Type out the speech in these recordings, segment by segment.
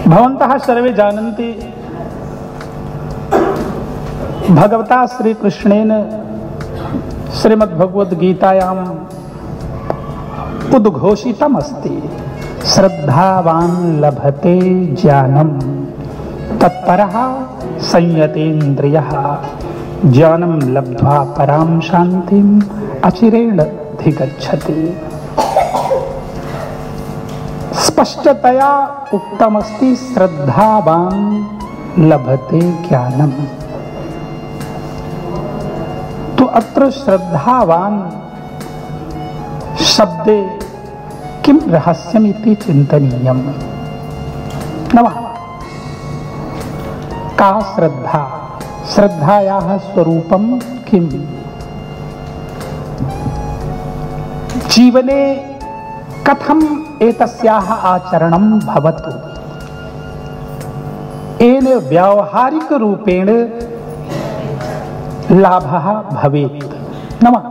भवन्तः सर्वे जानन्ति भगवता श्रीकृष्णेन श्रीमद्भगवद्गीतायाम् उद्घोषितमस्ति श्रद्धावान् लभते ज्ञानं तत्परः संयतेन्द्रियः ज्ञानं लब्ध्वा परां शान्तिम् अचिरेण अधिगच्छति। स्पष्टतया उक्तमस्ति श्रद्धावान् लभते ज्ञानम्। तो अत्र श्रद्धावान् शब्दे किं रहस्यमिति चिन्तनीयम्। नमः। का श्रद्धा? श्रद्धायाः स्वरूपं किम्? जीवने कथम् एतस्याः आचरणं भवतु? येन व्यावहारिकरूपेण लाभः भवेत्। नमः।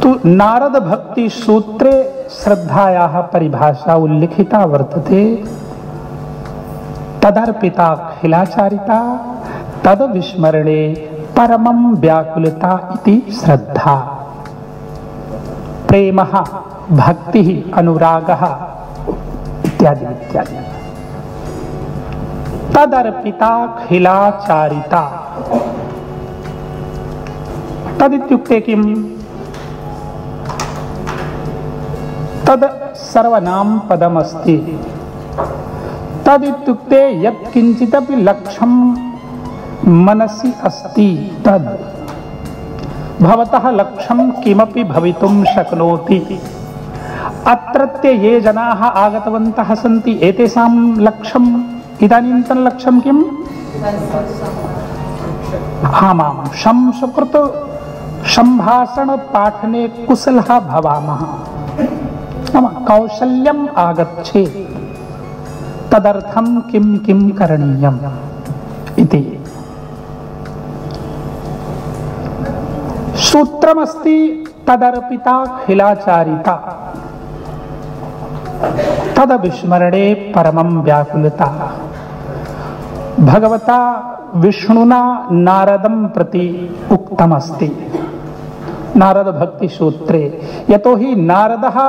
तो नारद भक्ति सूत्रे श्रद्धायाः परिभाषा उल्लिखिता वर्तते। तदर्पिताखिलाचारिता तद विस्मरणे परमं व्याकुलता इति श्रद्धा। प्रेमः, भक्तिः, अनुरागः इत्यादि इत्यादि। तदर्पिताखिलाचारिता तदित्युक्ते किम्? तद सर्वनाम पदमस्ति। तदित्युक्ते यत्किंचिदपि लक्ष्यं मनसि अस्ति तद। भवतः लक्ष्यं किमपि भवितुं शक्नोति। अत्रत्य ये जनाः आगतवन्तः सन्ति एतेषां लक्ष्यम् इदानीन्तन लक्ष्यं किम्? आमां संस्कृत सम्भाषण पाठने कुशलः भवामः। कौशल्यम् आगच्छेत् तदर्थं किं किं करणीयम् इति सूत्रमस्ति। तदर्पिताखिलाचारिता तद विस्मरणे परमं व्याकुलता। भगवता विष्णुना नारदं प्रति उक्तमस्ति नारद भक्ति सूत्रे। यतो हि नारदः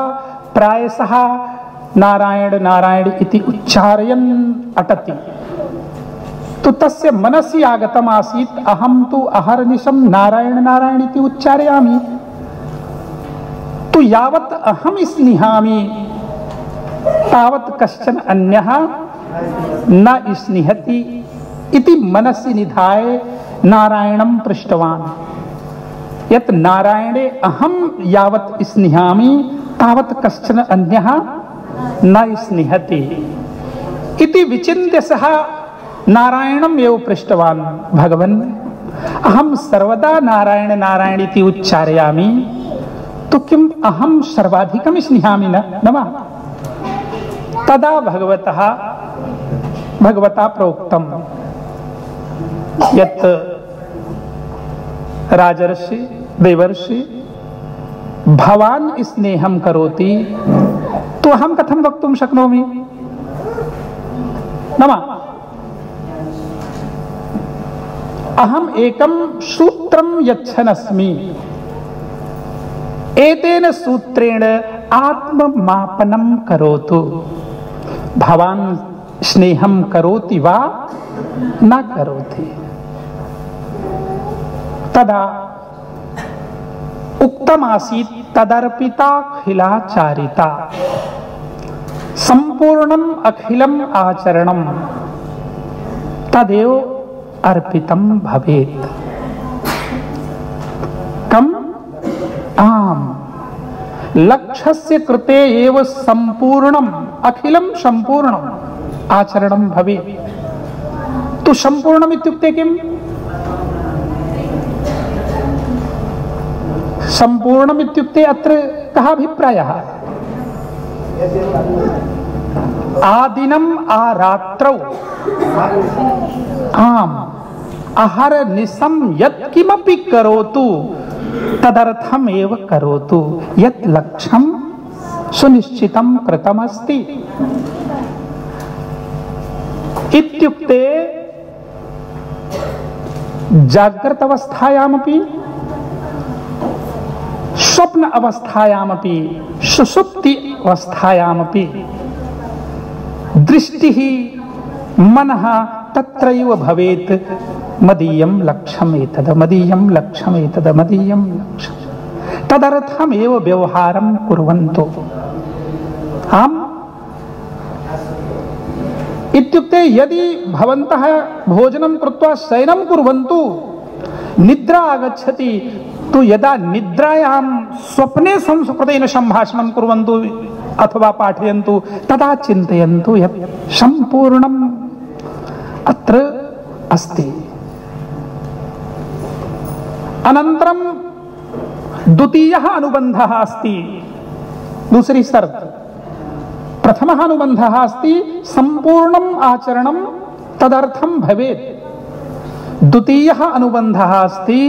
प्रायशः नारायण नारायण इति उच्चारयन् अटति। तो तस्य मनसि आगतम् आसीत् अहं तु अहर्निशं नारायण नारायण इति उच्चारयामि। तो यावत् अहं स्निहामि तावत् कश्चन अन्यः न स्निहति इति मनसि निधाय नारायणं पृष्टवान्। यत् नारायणे अहं यावत् स्निहामि तावत् कश्चन अन्यः न स्निहति इति विचिन्त्य सः नारायणम् एव पृष्टवान्। भगवन्, अहं सर्वदा नारायण नारायण इति उच्चारयामि, तो किम् अहं सर्वाधिकं स्निहामि न वा? तदा भगवता प्रोक्तम् यत् राजर्षि देवर्षि भवान् स्नेहं करोति तो अहं कथं वक्तुं शक्नोमि? नाम अहम् एकं सूत्रं यच्छन् अस्मि। एतेन सूत्रेण आत्ममापनं करोतु। भवान् स्नेहं करोति वा न करोति? तदा उक्तमासीत् तदर्पिताखिलाचारिता। संपूर्णम् अखिलम् आचरणं तदेव अर्पितं भवेत्। कम्? आम्, लक्ष्यस्य कृते एव संपूर्णम् अखिलं संपूर्णम् आचरणं भवेत्। तो संपूर्णम् इत्युक्ते किम्? संपूर्णम् इत्युक्ते अत्र कः अभिप्रायः? आदिनम् आरात्रौ आम् अहर्निशं यत्किमपि करोतु तदर्थमेव करोतु। यत् लक्ष्यं सुनिश्चितं कृतमस्ति। इत्युक्ते जाग्रत अवस्थायामपि स्वप्न अवस्थायामपि सुषुप्ति अवस्थायामपि दृष्टिः मनः तत्रैव भवेत्। मदीयं लक्ष्यमेतद्, मदीयं लक्ष्यमेतद्, मदीयं लक्ष्यम्, तदर्थमेव व्यवहारं कुर्वन्तु। आम्, इत्युक्ते यदि भवन्तः भोजनं कृत्वा शयनं कुर्वन्तु, निद्रा आगच्छति, तो यदा निद्रायां स्वप्ने संस्कृतेन सम्भाषणं कुर्वन्तु अथवा पाठयन्तु, तदा चिन्तयन्तु यत् सम्पूर्णम् अत्र अस्ति। अनन्तरं द्वितीयः अनुबन्धः अस्ति, दूसरी शर्त। प्रथमः अनुबन्धः अस्ति सम्पूर्णम् आचरणं तदर्थं भवेत्। द्वितीयः अनुबन्धः अस्ति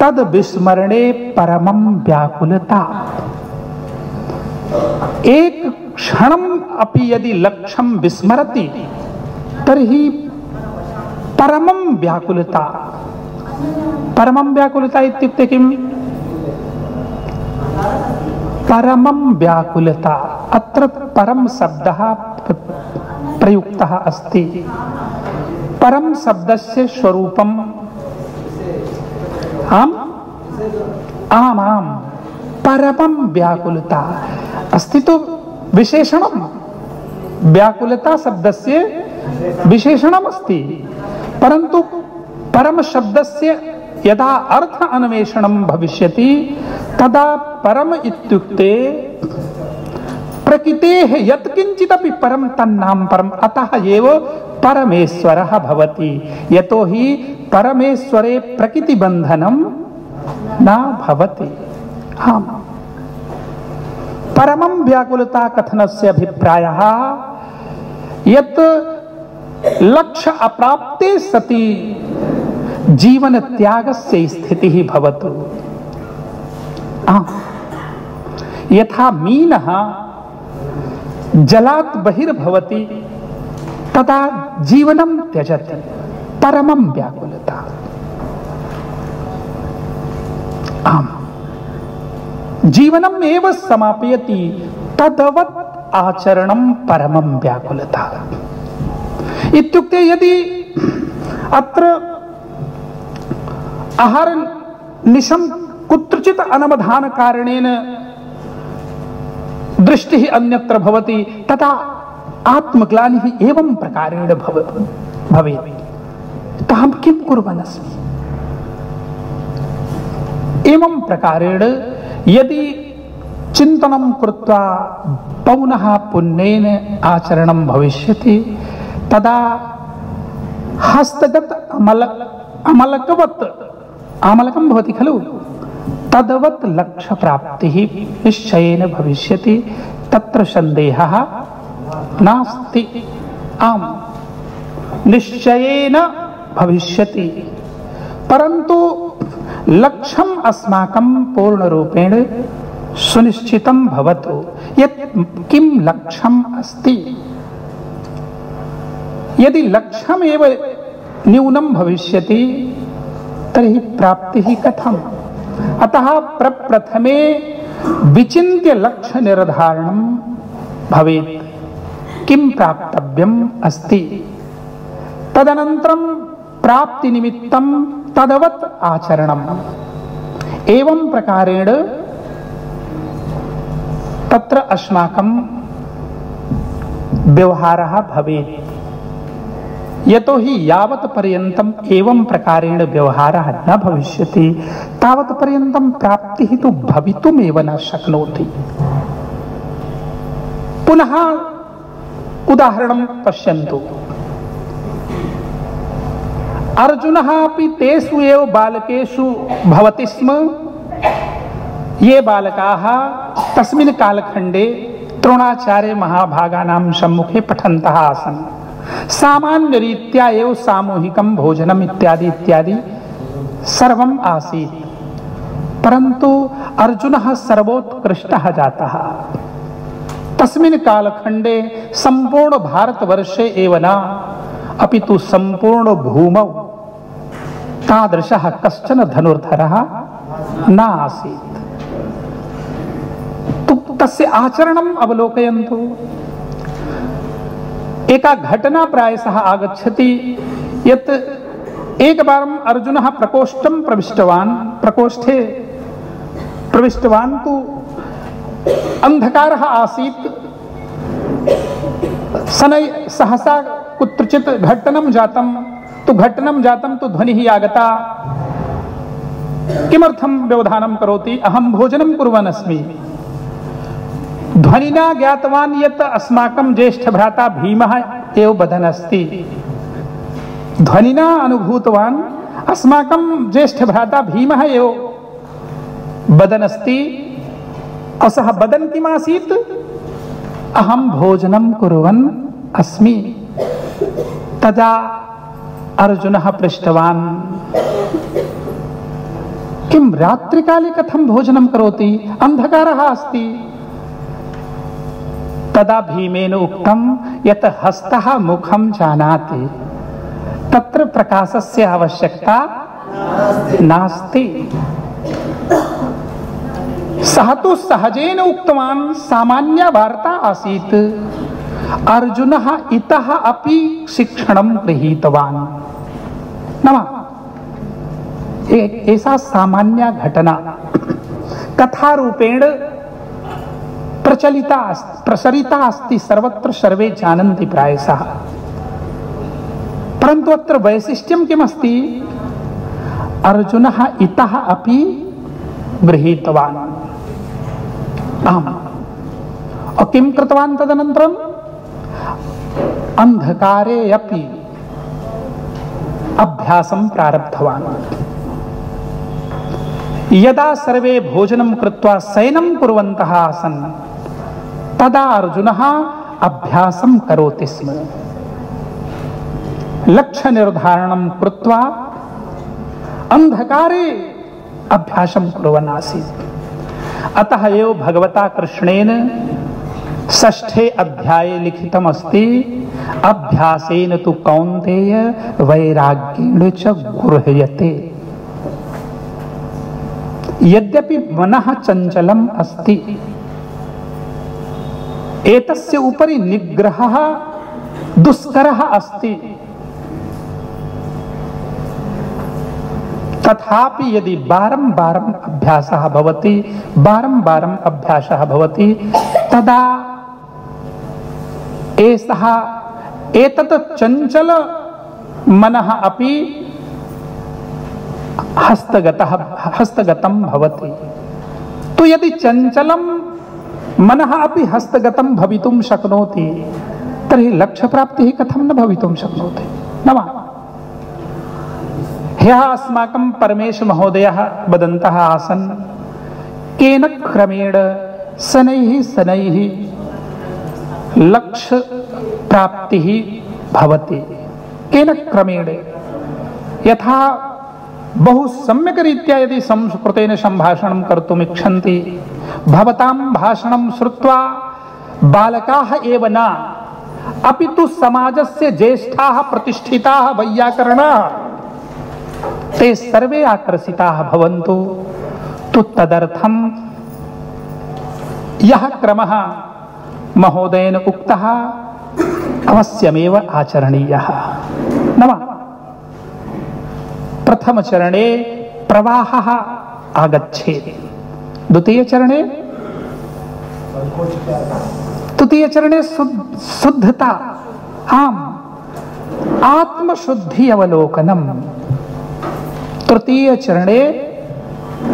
तद् विस्मरणे परमं व्याकुलता। एक क्षणम् अपि यदि लक्ष्यं विस्मरति तर्हि परमं व्याकुलता। परमं व्याकुलता इत्युक्ते किम्? परमं व्याकुलता, अत्र परम शब्दः प्रयुक्तः अस्ति। परम शब्दस्य स्वरूपम् आम् परमं व्याकुलता अस्ति। तो विशेषणं व्याकुलता शब्दस्य विशेषणम् अस्ति, परन्तु परम शब्दस्य यदा अर्थ अन्वेषणं भविष्यति तदा परम इत्युक्ते प्रकृतेः यत्किञ्चिदपि परं तन्नाम परम्, अतः एव परमेश्वरः भवति। यतोहि परमेश्वरे प्रकृतिबन्धनं न भवति। आम्, परमं व्याकुलता कथनस्य अभिप्रायः यत् लक्ष्य अप्राप्ते सति जीवन त्यागस्य स्थितिः भवतु। यथा मीनः जलात् बहिर्भवति तदा जीवनं त्यजति, परमं व्याकुलता। आम्, जीवनम् एव समापयति, तदवत् आचरणं परमं व्याकुलता। इत्युक्ते यदि अत्र आहार निशं कुत्रचित् अनवधान कारणेन दृष्टिः अन्यत्र भवति, तदा आत्मग्लानिः एवं प्रकारेण भवेत्। अहं किं कुर्वन् अस्मि? एवं प्रकारेण यदि चिन्तनं कृत्वा पौनः पुण्येन आचरणं भविष्यति, तदा हस्तगत अमलकवत्, आमलकं भवति खलु, तदवत् लक्ष्य प्राप्तिः निश्चयेन भविष्यति, तत्र संदेहः नास्ति। आम्, निश्चयेन भविष्यति, परन्तु लक्ष्यम् अस्माकं पूर्णरूपेण सुनिश्चितं भवतु यत् किं लक्ष्यम् अस्ति। यदि लक्ष्यमेव न्यूनं भविष्यति तर्हि प्राप्तिः कथम्? अतः प्रप्रथमे विचिन्त्य लक्ष्य निर्धारणं भवेत्, किं प्राप्तव्यम् अस्ति, तदनन्तरं प्राप्तिनिमित्तं तदवत् आचरणम्। एवं प्रकारेण तत्र अस्माकं व्यवहारः भवेत्। यतोहि यावत् पर्यन्तम् एवं प्रकारेण व्यवहारः न भविष्यति तावत् पर्यन्तं प्राप्तिः तु भवितुमेव न शक्नोति। पुनः उदाहरणं पश्यन्तु। अर्जुनः अपि तेषु एव बालकेषु भवति स्म, ये बालकाः तस्मिन् कालखण्डे द्रोणाचार्य महाभागानां सम्मुखे पठन्तः आसन्। सामान्यरीत्या एव सामूहिकं भोजनम् इत्यादि इत्यादि सर्वम् आसीत्, परन्तु अर्जुनः सर्वोत्कृष्टः जातः। तस्मिन् कालखंडे संपूर्ण भारतवर्षे एव न अपितु संपूर्ण भूमौ तादृशः कश्चन धनुर्धरः न आसीत्। तस्य आचरणम् अवलोकयन्तु। एका घटना प्रायशः आगच्छति यत् एकवारम् अर्जुनः प्रकोष्ठे प्रविष्टवान् तु अन्धकारः आसीत्। शनैः सहसा कुत्रचित् घट्टनं जातं तु ध्वनिः आगता। किमर्थं व्यवधानं करोति? अहं भोजनं कुर्वन् अस्मि। ध्वनिना ज्ञातवान् यत् अस्माकं ज्येष्ठभ्राता भीमः एव वदन् अस्ति। ध्वनिना अनुभूतवान् अस्माकं ज्येष्ठभ्राता भीमः एव वदन् अस्ति। सः वदन् किमासीत्? अहं भोजनं कुर्वन् अस्मि। तदा अर्जुनः पृष्टवान्, किं रात्रिकाले कथं भोजनं करोति? अन्धकारः अस्ति। तदा भीमेन उक्तं यत् हस्तः मुखं जानाति, तत्र प्रकाशस्य आवश्यकता नास्ति। सः तु सहजेन उक्तवान्, सामान्या वार्ता आसीत्। अर्जुनः इतः अपि शिक्षणं गृहीतवान्। नाम एषा सामान्या घटना कथारूपेण प्रसरिता अस्ति, सर्वत्र सर्वे जानन्ति प्रायशः। परन्तु अत्र वैशिष्ट्यं किमस्ति? अर्जुनः इतः अपि गृहीतवान्। आम्, और किं कृतवान् तदनन्तरम्? अन्धकारे अपि अभ्यासं प्रारब्धवान्। यदा सर्वे भोजनं कृत्वा शयनं कुर्वन्तः आसन्, तदा अर्जुनः अभ्यासं करोति स्म। लक्ष्यनिर्धारणं कृत्वा अन्धकारे अभ्यासं कुर्वन् आसीत्। अतः एव भगवता कृष्णेन 6 अध्याये लिखितम् अस्ति, अभ्यासेन तु कौन्तेय वैराग्येण च गृह्यते। यद्यपि मनः चञ्चलम् अस्ति, एतस्य उपरि निग्रहः दुष्करः अस्ति। तथापि यदि बारंबारं अभ्यासः भवति, तदा एतत् चञ्चल मनः अपि हस्तगतं भवति। तो यदि चञ्चलं मनः अपि हस्तगतं भवितुं शक्नोति, तर्हि लक्ष्यप्राप्तिः कथं न भवितुं शक्नोति? न वा? ह्यः अस्माकं परमेश महोदयः वदन्तः आसन्, केन क्रमेण शनैः लक्ष्य प्राप्तिः भवति। केन क्रमेण? यथा बहु सम्यक् रीत्या यदि संस्कृतेन सम्भाषणं कर्तुम् इच्छन्ति, भवतां भाषणं श्रुत्वा बालकाः एव न, अपितु समाजस्य ज्येष्ठाः प्रतिष्ठिताः वैयाकरणाः ते सर्वे आकर्षिताः भवन्तु। तु तदर्थं यः क्रमः महोदयेन उक्तः अवश्यमेव आचरणीयः। न वा? प्रथमचरणे प्रवाहः आगच्छेत्, तृतीयचरणे शुद्धता, आम्, आत्मशुद्धि अवलोकनम्। तृतीयचरणे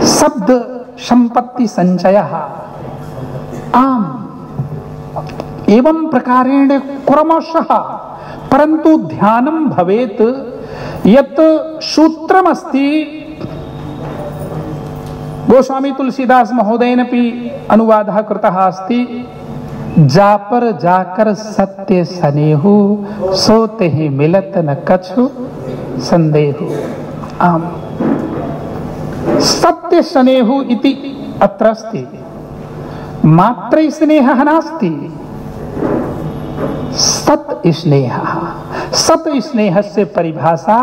शब्द संपत्ति संचयः, आम्, एवं प्रकारेण क्रमशः। परन्तु ध्यानं भवेत् यत् सूत्रमस्ति, गोस्वामी तुलसीदास महोदयेनापि अनुवादः कृतः अस्ति, जापर जाकर सत्य सनेहु, सोते ही मिलत न कछु संदेहु। आम्, सत्य सनेहु इति अत्र अस्ति। मात्र स्नेहः नास्ति, सत स्नेहः। सत स्नेहस्य परिभाषा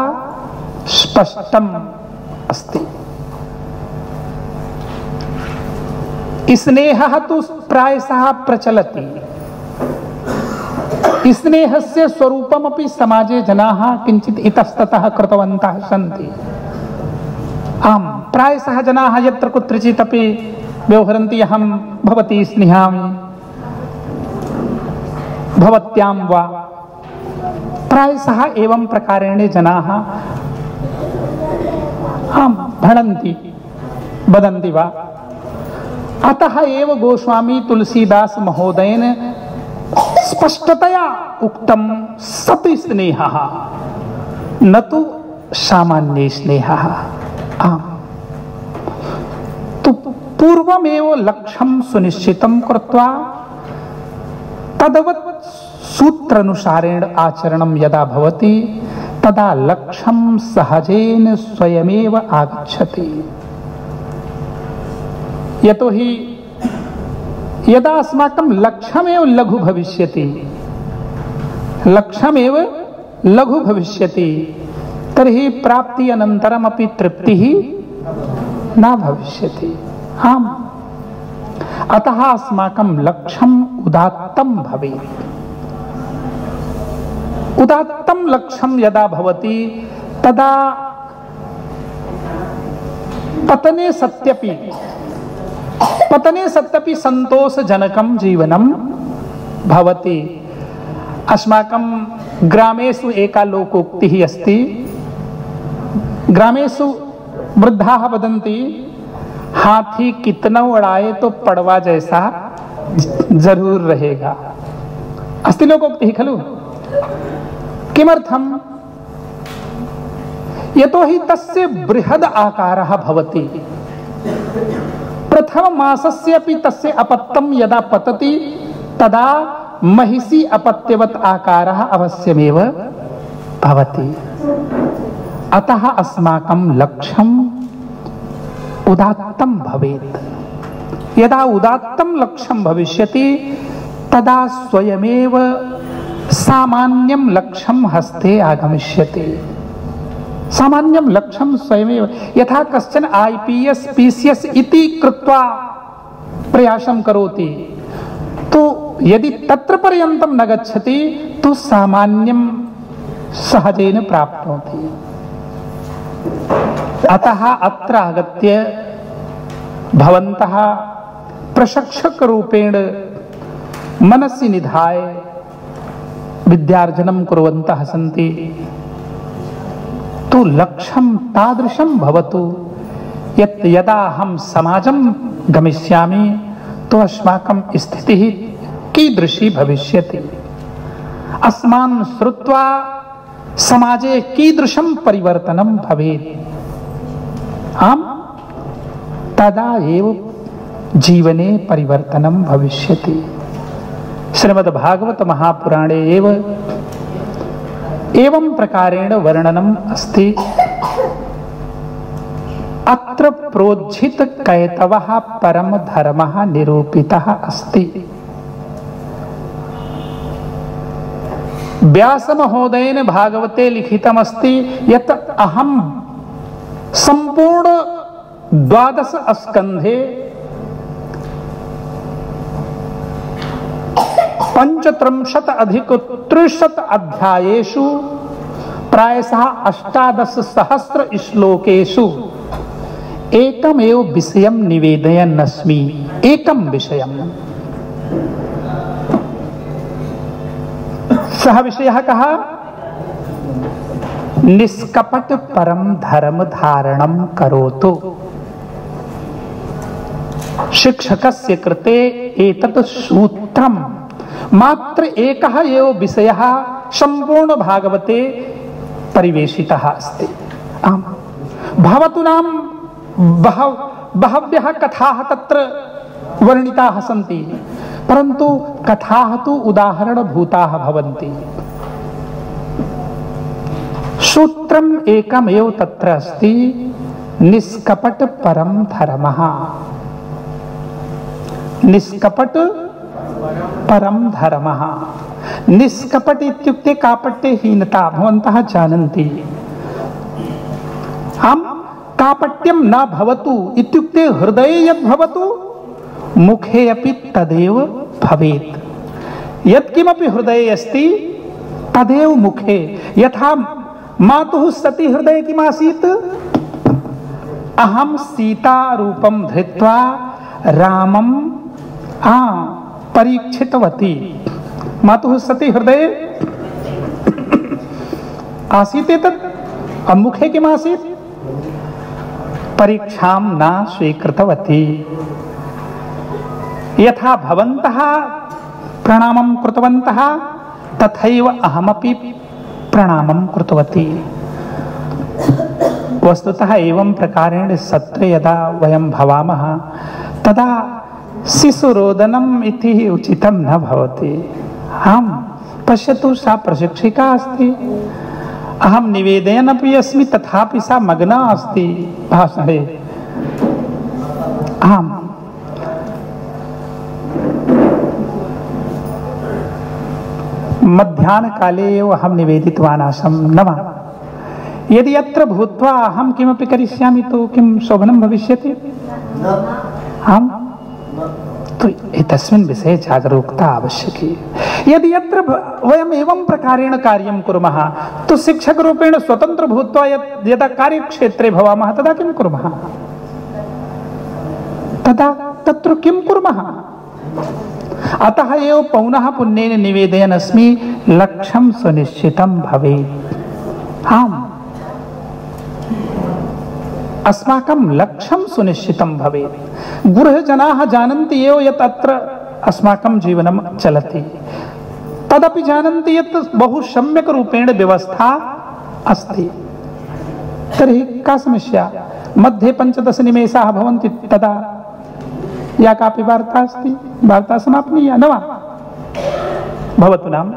स्पष्टम अस्ति। स्नेहः तु प्रायशः प्रचलति। स्नेहस्य स्वरूपमपि समाजे जनाः किञ्चित् इतस्ततः कृतवन्तः सन्ति। आम्, प्रायशः जनाः यत्र कुत्रचित् अपि व्यवहरन्ति, अहं भवती स्निहामि, भवत्यां वा। प्रायशः एवं प्रकारेण जनाः आम् भणन्ति, वदन्ति वा। अतः एव गोस्वामी तुलसीदास महोदयेन स्पष्टतया उक्तं सत स्नेहः, न तु सामान्य स्नेहः। आम्, तो पूर्वमेव लक्ष्यं सुनिश्चितं कृत्वा तदवत् सूत्रानुसारेण आचरणं यदा भवति तदा लक्ष्यं सहजेन स्वयमेव आगच्छति। यतोहि यदा अस्माकं लक्ष्यमेव लघु भविष्यति, लक्ष्यमेव लघु भविष्यति, तर्हि प्राप्ति अनन्तरमपि तृप्तिः न भविष्यति। आम्, अतः अस्माकं लक्ष्यम् उदात्तं भवेत्। उदात्तं लक्ष्यं यदा भवति तदा पतने सत्यपि संतोषजनकं जीवनं भवति। अस्माकं ग्रामेषु एका लोकोक्तिः अस्ति। ग्रामेषु वृद्धाः वदन्ति, हाथी कितना उड़ाए तो पड़वा जैसा जरूर रहेगा। अस्ति लोकोक्तिः खलु? किमर्थम्? यतोहि तस्य बृहद् आकारः भवति। प्रथममासस्य अपि तस्य अपत्यं यदा पतति तदा महिषी अपत्यवत् आकारः अवश्यमेव भवति। अतः अस्माकं लक्ष्यम् उदात्तं भवेत्। यदा उदात्तं लक्ष्यं भविष्यति तदा स्वयमेव सामान्यं लक्ष्यं हस्ते आगमिष्यति। सामान्यं लक्ष्यं स्वयमेव, यथा कश्चन IPS PCS इति कृत्वा प्रयासं करोति, तो यदि तत्र पर्यन्तं न गच्छति तो सामान्यं सहजेन प्राप्नोति। अतः अत्र आगत्य भवन्तः प्रशिक्षकरूपेण मनसि निधाय विद्यार्जनं कुर्वन्तः सन्ति, तो लक्ष्यं तादृशं भवतु यत् यदा अहं समाजं गमिष्यामि तो अस्माकं स्थितिः कीदृशी भविष्यति, अस्मान् श्रुत्वा समाजे कीदृशं परिवर्तनं भवेत्। आम्, तदा एव जीवने परिवर्तनं भविष्यति। श्रीमद्भागवत महापुराणे एवं प्रकारेण वर्णनम् अस्ति। अत्र प्रोज्झित कैतवः परम धर्मः निरूपितः अस्ति। व्यास महोदयेन भागवते लिखितमस्ति यत् अहं संपूर्ण 12 स्कन्धे 35 अधिक 30 अध्यायेषु प्रायशः 18,000 श्लोकेषु एकमेव विषयं निवेदयन् अस्मि। एकं विषयं। सः विषयः कः? निष्कपट परम धर्म धारणं करोतु। शिक्षकस्य कृते एतत् सूत्रं मात्र एकः एव विषयः सम्पूर्ण भागवते परिवेशितः अस्ति। आम्, भवतु नाम बहव्यः कथाः तत्र वर्णिताः सन्ति, परन्तु कथाः तु उदाहरणभूताः भवन्ति। सूत्रम् एकमेव तत्र अस्ति, निष्कपट परम धर्मः। निष्कपट परम धर्मः। निष्कपट इत्युक्ते कापट्यहीनता भवन्तः जानन्ति। हम कापट्यं न भवतु इत्युक्ते हृदये यद् भवतु मुखे अपि तदेव भवेत्। यत्किमपि हृदये अस्ति तदेव मुखे। यथा मातुः सती हृदये किमासीत्? अहं सीता रूपं धृत्वा रामं परीक्षितवती। मातुः सती हृदये आसीत् एतत्, मुखे किमासीत्? परीक्षां न स्वीकृतवती। यथा भवन्तः प्रणामं कृतवन्तः तथैव अहमपि प्रणामं कृतवती। वस्तुतः एवं प्रकारेण सत्रे यदा वयं भवामः तदा शिशुरोदनम् इति उचितं न भवति। हम पश्यतु, सा प्रशिक्षिका अस्ति, अहं निवेदयन्नपि अस्मि, तथापि सा मग्ना अस्ति भाषणे। आम्, मध्याह्नकाले एव अहं निवेदितवान् आसम् न वा? यदि अत्र भूत्वा अहं किमपि करिष्यामि तो किं शोभनं भविष्यति? आम्, तो एतस्मिन् विषये जागरूकता आवश्यकी। यदि अत्र वयम् एवं प्रकारेण कार्यं कुर्मः तो शिक्षकरूपेण स्वतन्त्र भूत्वा यदा कार्यक्षेत्रे भवामः तदा किं कुर्मः? तदा तत्र किं कुर्मः? अतः एव पौनः पुण्येन निवेदयन् अस्मि, लक्ष्यं सुनिश्चितं भवेत्। आम्, अस्माकं लक्ष्यं सुनिश्चितं भवेत्। गृहजनाः जानन्ति एव यत् अत्र अस्माकं जीवनं चलति, तदपि जानन्ति यत् बहु सम्यक् रूपेण व्यवस्था अस्ति। तर्हि का समस्या? मध्ये 15 निमेषाः भवन्ति, तदा या कापि वार्ता अस्ति, वार्ता समापनीया न वा? भवतु नाम।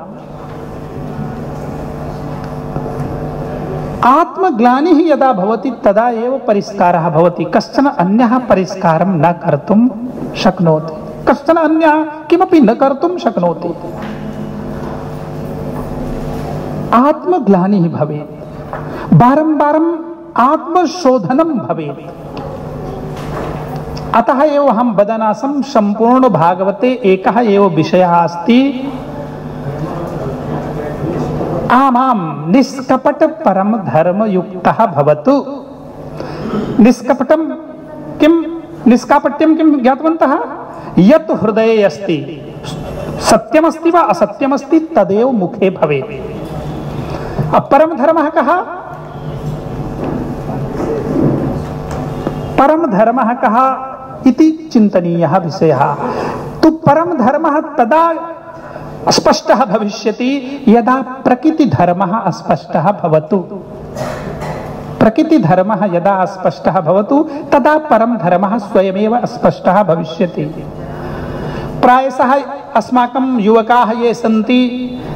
आत्मग्लानिः यदा भवति तदा एव परिष्कारः भवति। कश्चन अन्यः परिष्कारं न कर्तुं शक्नोति, कश्चन अन्यः किमपि न कर्तुं शक्नोति। आत्मग्लानिः भवेत्, बारंबारम् आत्मशोधनं भवेत्। अतः एव अहं वदनासं सम्पूर्ण भागवते एकः एव विषयः अस्ति, आमां निष्कपट परम धर्म युक्तः भवतु। निष्कपटं किं? निष्कापट्यं किं ज्ञातवन्तः? यत् हृदये अस्ति, सत्यमस्ति वा असत्यमस्ति तदेव मुखे भवेत्। अब परम धर्मः कः? परम धर्मः कः इति चिन्तनीयः विषयः। तो परम धर्मः तदा स्पष्टः भविष्यति यदा प्रकृतिधर्मः स्पष्टः भवतु। प्रकृतिधर्मः यदा स्पष्टः भवतु तदा परम धर्मः स्वयमेव स्पष्टः भविष्यति। प्रायशः अस्माकं युवकाः ये सन्ति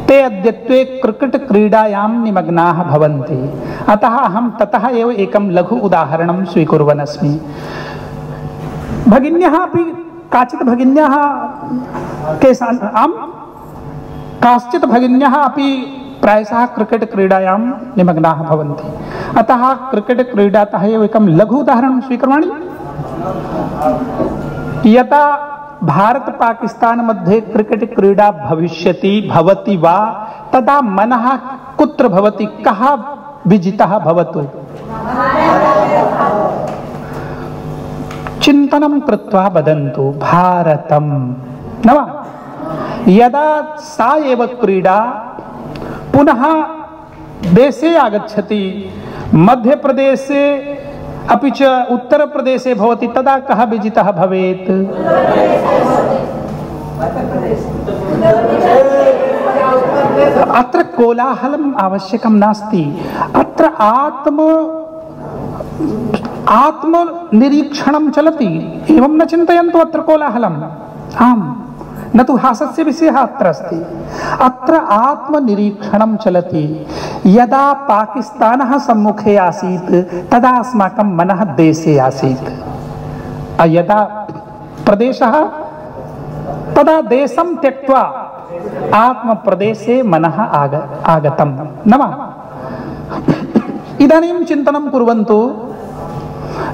ते अद्यत्वे क्रिकेट क्रीडायां निमग्नाः भवन्ति। अतः अहं ततः एव एकं लघु उदाहरणं स्वीकुर्वन् अस्मि। भगिन्यः अपि काचित् भगिन्यः काश्चित् भगिन्यः अपि प्रायशः क्रिकेट क्रीडायां निमग्नाः भवन्ति। अतः क्रिकेट क्रीडातः एव एकं लघु उदाहरणं स्वीकुर्वाणि। यदा भारत पाकिस्तान मध्ये क्रिकेट क्रीडा भवति वा तदा मनः कुत्र भवति? कः विजितः भवतु? चिन्तनं कृत्वा वदन्तु, भारतं न वा? यदा सा एव क्रीडा पुनः देशे आगच्छति, मध्यप्रदेशे अपि च उत्तरप्रदेशे भवति, तदा कः विजितः भवेत्? अत्र कोलाहलम् आवश्यकं नास्ति। अत्र आत्मनिरीक्षणं चलति। एवं न चिन्तयन्तु अत्र कोलाहलम्। आम्, न तु हासस्य विषयः अत्र अस्ति। अत्र आत्मनिरीक्षणं चलति। यदा पाकिस्तानः सम्मुखे आसीत् तदा अस्माकं मनः देशे आसीत्। यदा प्रदेशः तदा देशं त्यक्त्वा आत्म प्रदेशे मनः आगतम् नाम इदानीं चिन्तनं कुर्वन्तु।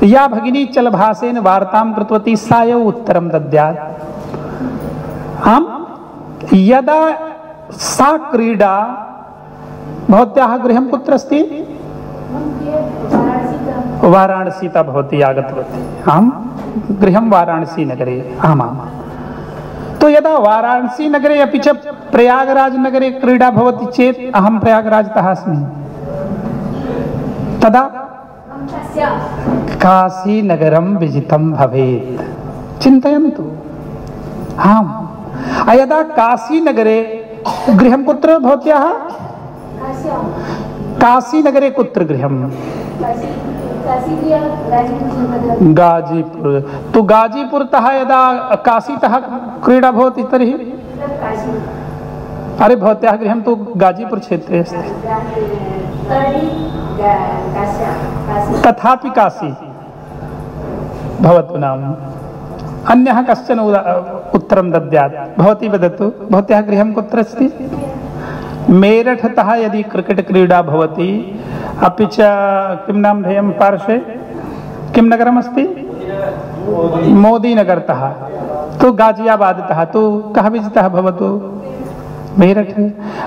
या भगिनी चलभासेन वार्तां कृतवती सा एव उत्तरं दद्यात्। आम्, यदा सा क्रीडा भवत्याः गृहं कुत्र अस्ति? वाराणसीतः भवती आगतवती। आम्, गृहं वाराणसी नगरे। आमाम्। तो यदा वाराणसी नगरे अपि च प्रयागराज नगरे क्रीडा भवति चेत्, अहं प्रयागराजतः अस्मि, तदा काशी नगरं विजितं भवेत्। चिन्तयन्तु। आम्, यदा काशी नगरे गृहं कुत्र भवत्याः? काशी नगरे कुत्र गृहं? गाजीपुर। तो गाजीपुरतः यदा काशीतः क्रीडा भवति तर्हि अरे भवत्याः गृहं तु गाजीपुर क्षेत्रे अस्ति। तथापि काशी भवतु नाम। अन्यः कश्चन उत्तरं दद्यात्। भवती वदतु, भवत्याः गृहं कुत्र अस्ति? मेरठतः यदि क्रिकेट् क्रीडा भवति, अपि च किं नाम धेयं पार्श्वे किं नगरमस्ति? मोदीनगरतः, तो गाजियाबादतः तो कः विजितः भवतु? मेरठ।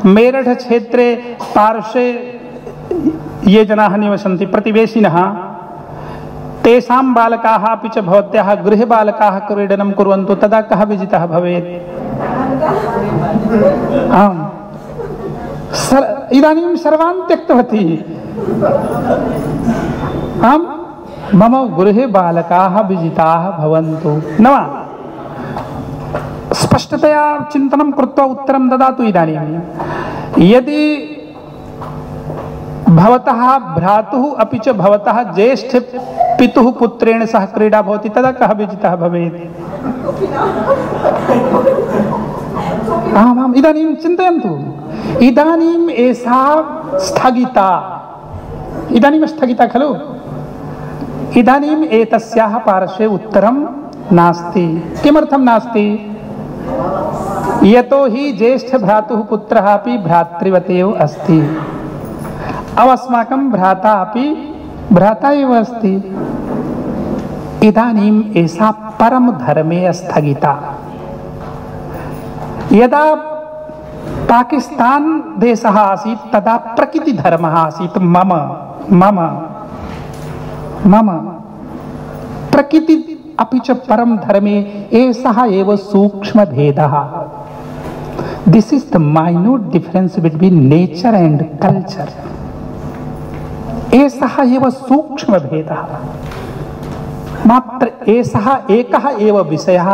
मेरठ क्षेत्रे पार्श्वे ये जनाः निवसन्ति, प्रतिवेशिनः, तेषां बालकाः अपि च भवत्याः गृहबालकाः क्रीडनं कुर्वन्तु, तदा कः विजितः भवेत्? आम्, इदानीं सर्वान् त्यक्तवती। आम्, मम गृहे बालकाः विजिताः भवन्तु न वा? स्पष्टतया चिन्तनं कृत्वा उत्तरं ददातु। इदानीं यदि भवतः भ्रातुः अपि च भवतः ज्येष्ठ पितुः पुत्रेण सह क्रीडा भवति, तदा कः विजितः भवेत्? आमाम्, इदानीं चिन्तयन्तु। इदानीम् एषा स्थगिता, इदानीं स्थगिता खलु? इदानीम् एतस्याः पार्श्वे उत्तरं नास्ति। किमर्थं नास्ति? यतो हि ज्येष्ठभ्रातुः पुत्रः अपि भ्रातृवत् एव अस्ति। अब अस्माकं भ्राता अपि भ्राता एव अस्ति। इदानीम् एषा परमधर्मे स्थगिता। यदा पाकिस्तान देशः आसीत् तदा प्रकृतिधर्मः आसीत्। मम मम मम प्रकृति अपि च परम धर्मे एषः एव सूक्ष्म भेदः। This is the minute difference between nature and culture. एषः एव सूक्ष्म भेदः। मात्र एषः एकः एव विषयः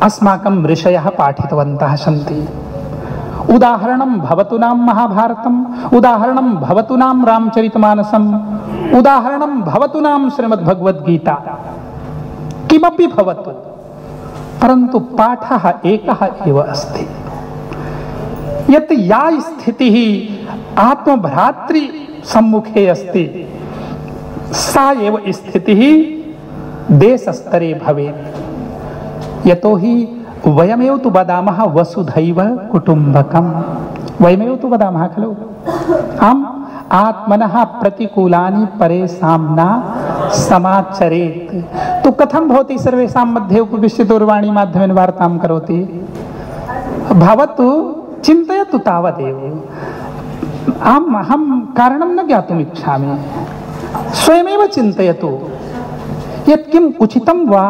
अस्माकं ऋषयः पाठितवन्तः सन्ति। उदाहरणं भवतु नाम महाभारतम्, उदाहरणं भवतु नाम रामचरितमानसम्, उदाहरणं भवतु नाम श्रीमद्भगवद्गीता। किमपि भवतु, परन्तु पाठः एकः एव अस्ति। यत् या स्थितिः आत्मभ्रातृ सम्मुखे अस्ति, सा एव स्थितिः देशस्तरे भवेत्। यतो हि वयमेव तु वदामः वसुधैव कुटुम्बकम्। वयमेव तु वदामः खलु? आम्, आत्मनः प्रतिकूलानि परेषां न समाचरेत्। तो कथं भवति सर्वेषां मध्ये उपविश्य दूरवाणी माध्यमेन वार्तां करोति? भवतु, चिन्तयतु तावदेव। आम्, अहं कारणं न ज्ञातुम् इच्छामि। स्वयमेव चिन्तयतु यत् किम् उचितं वा।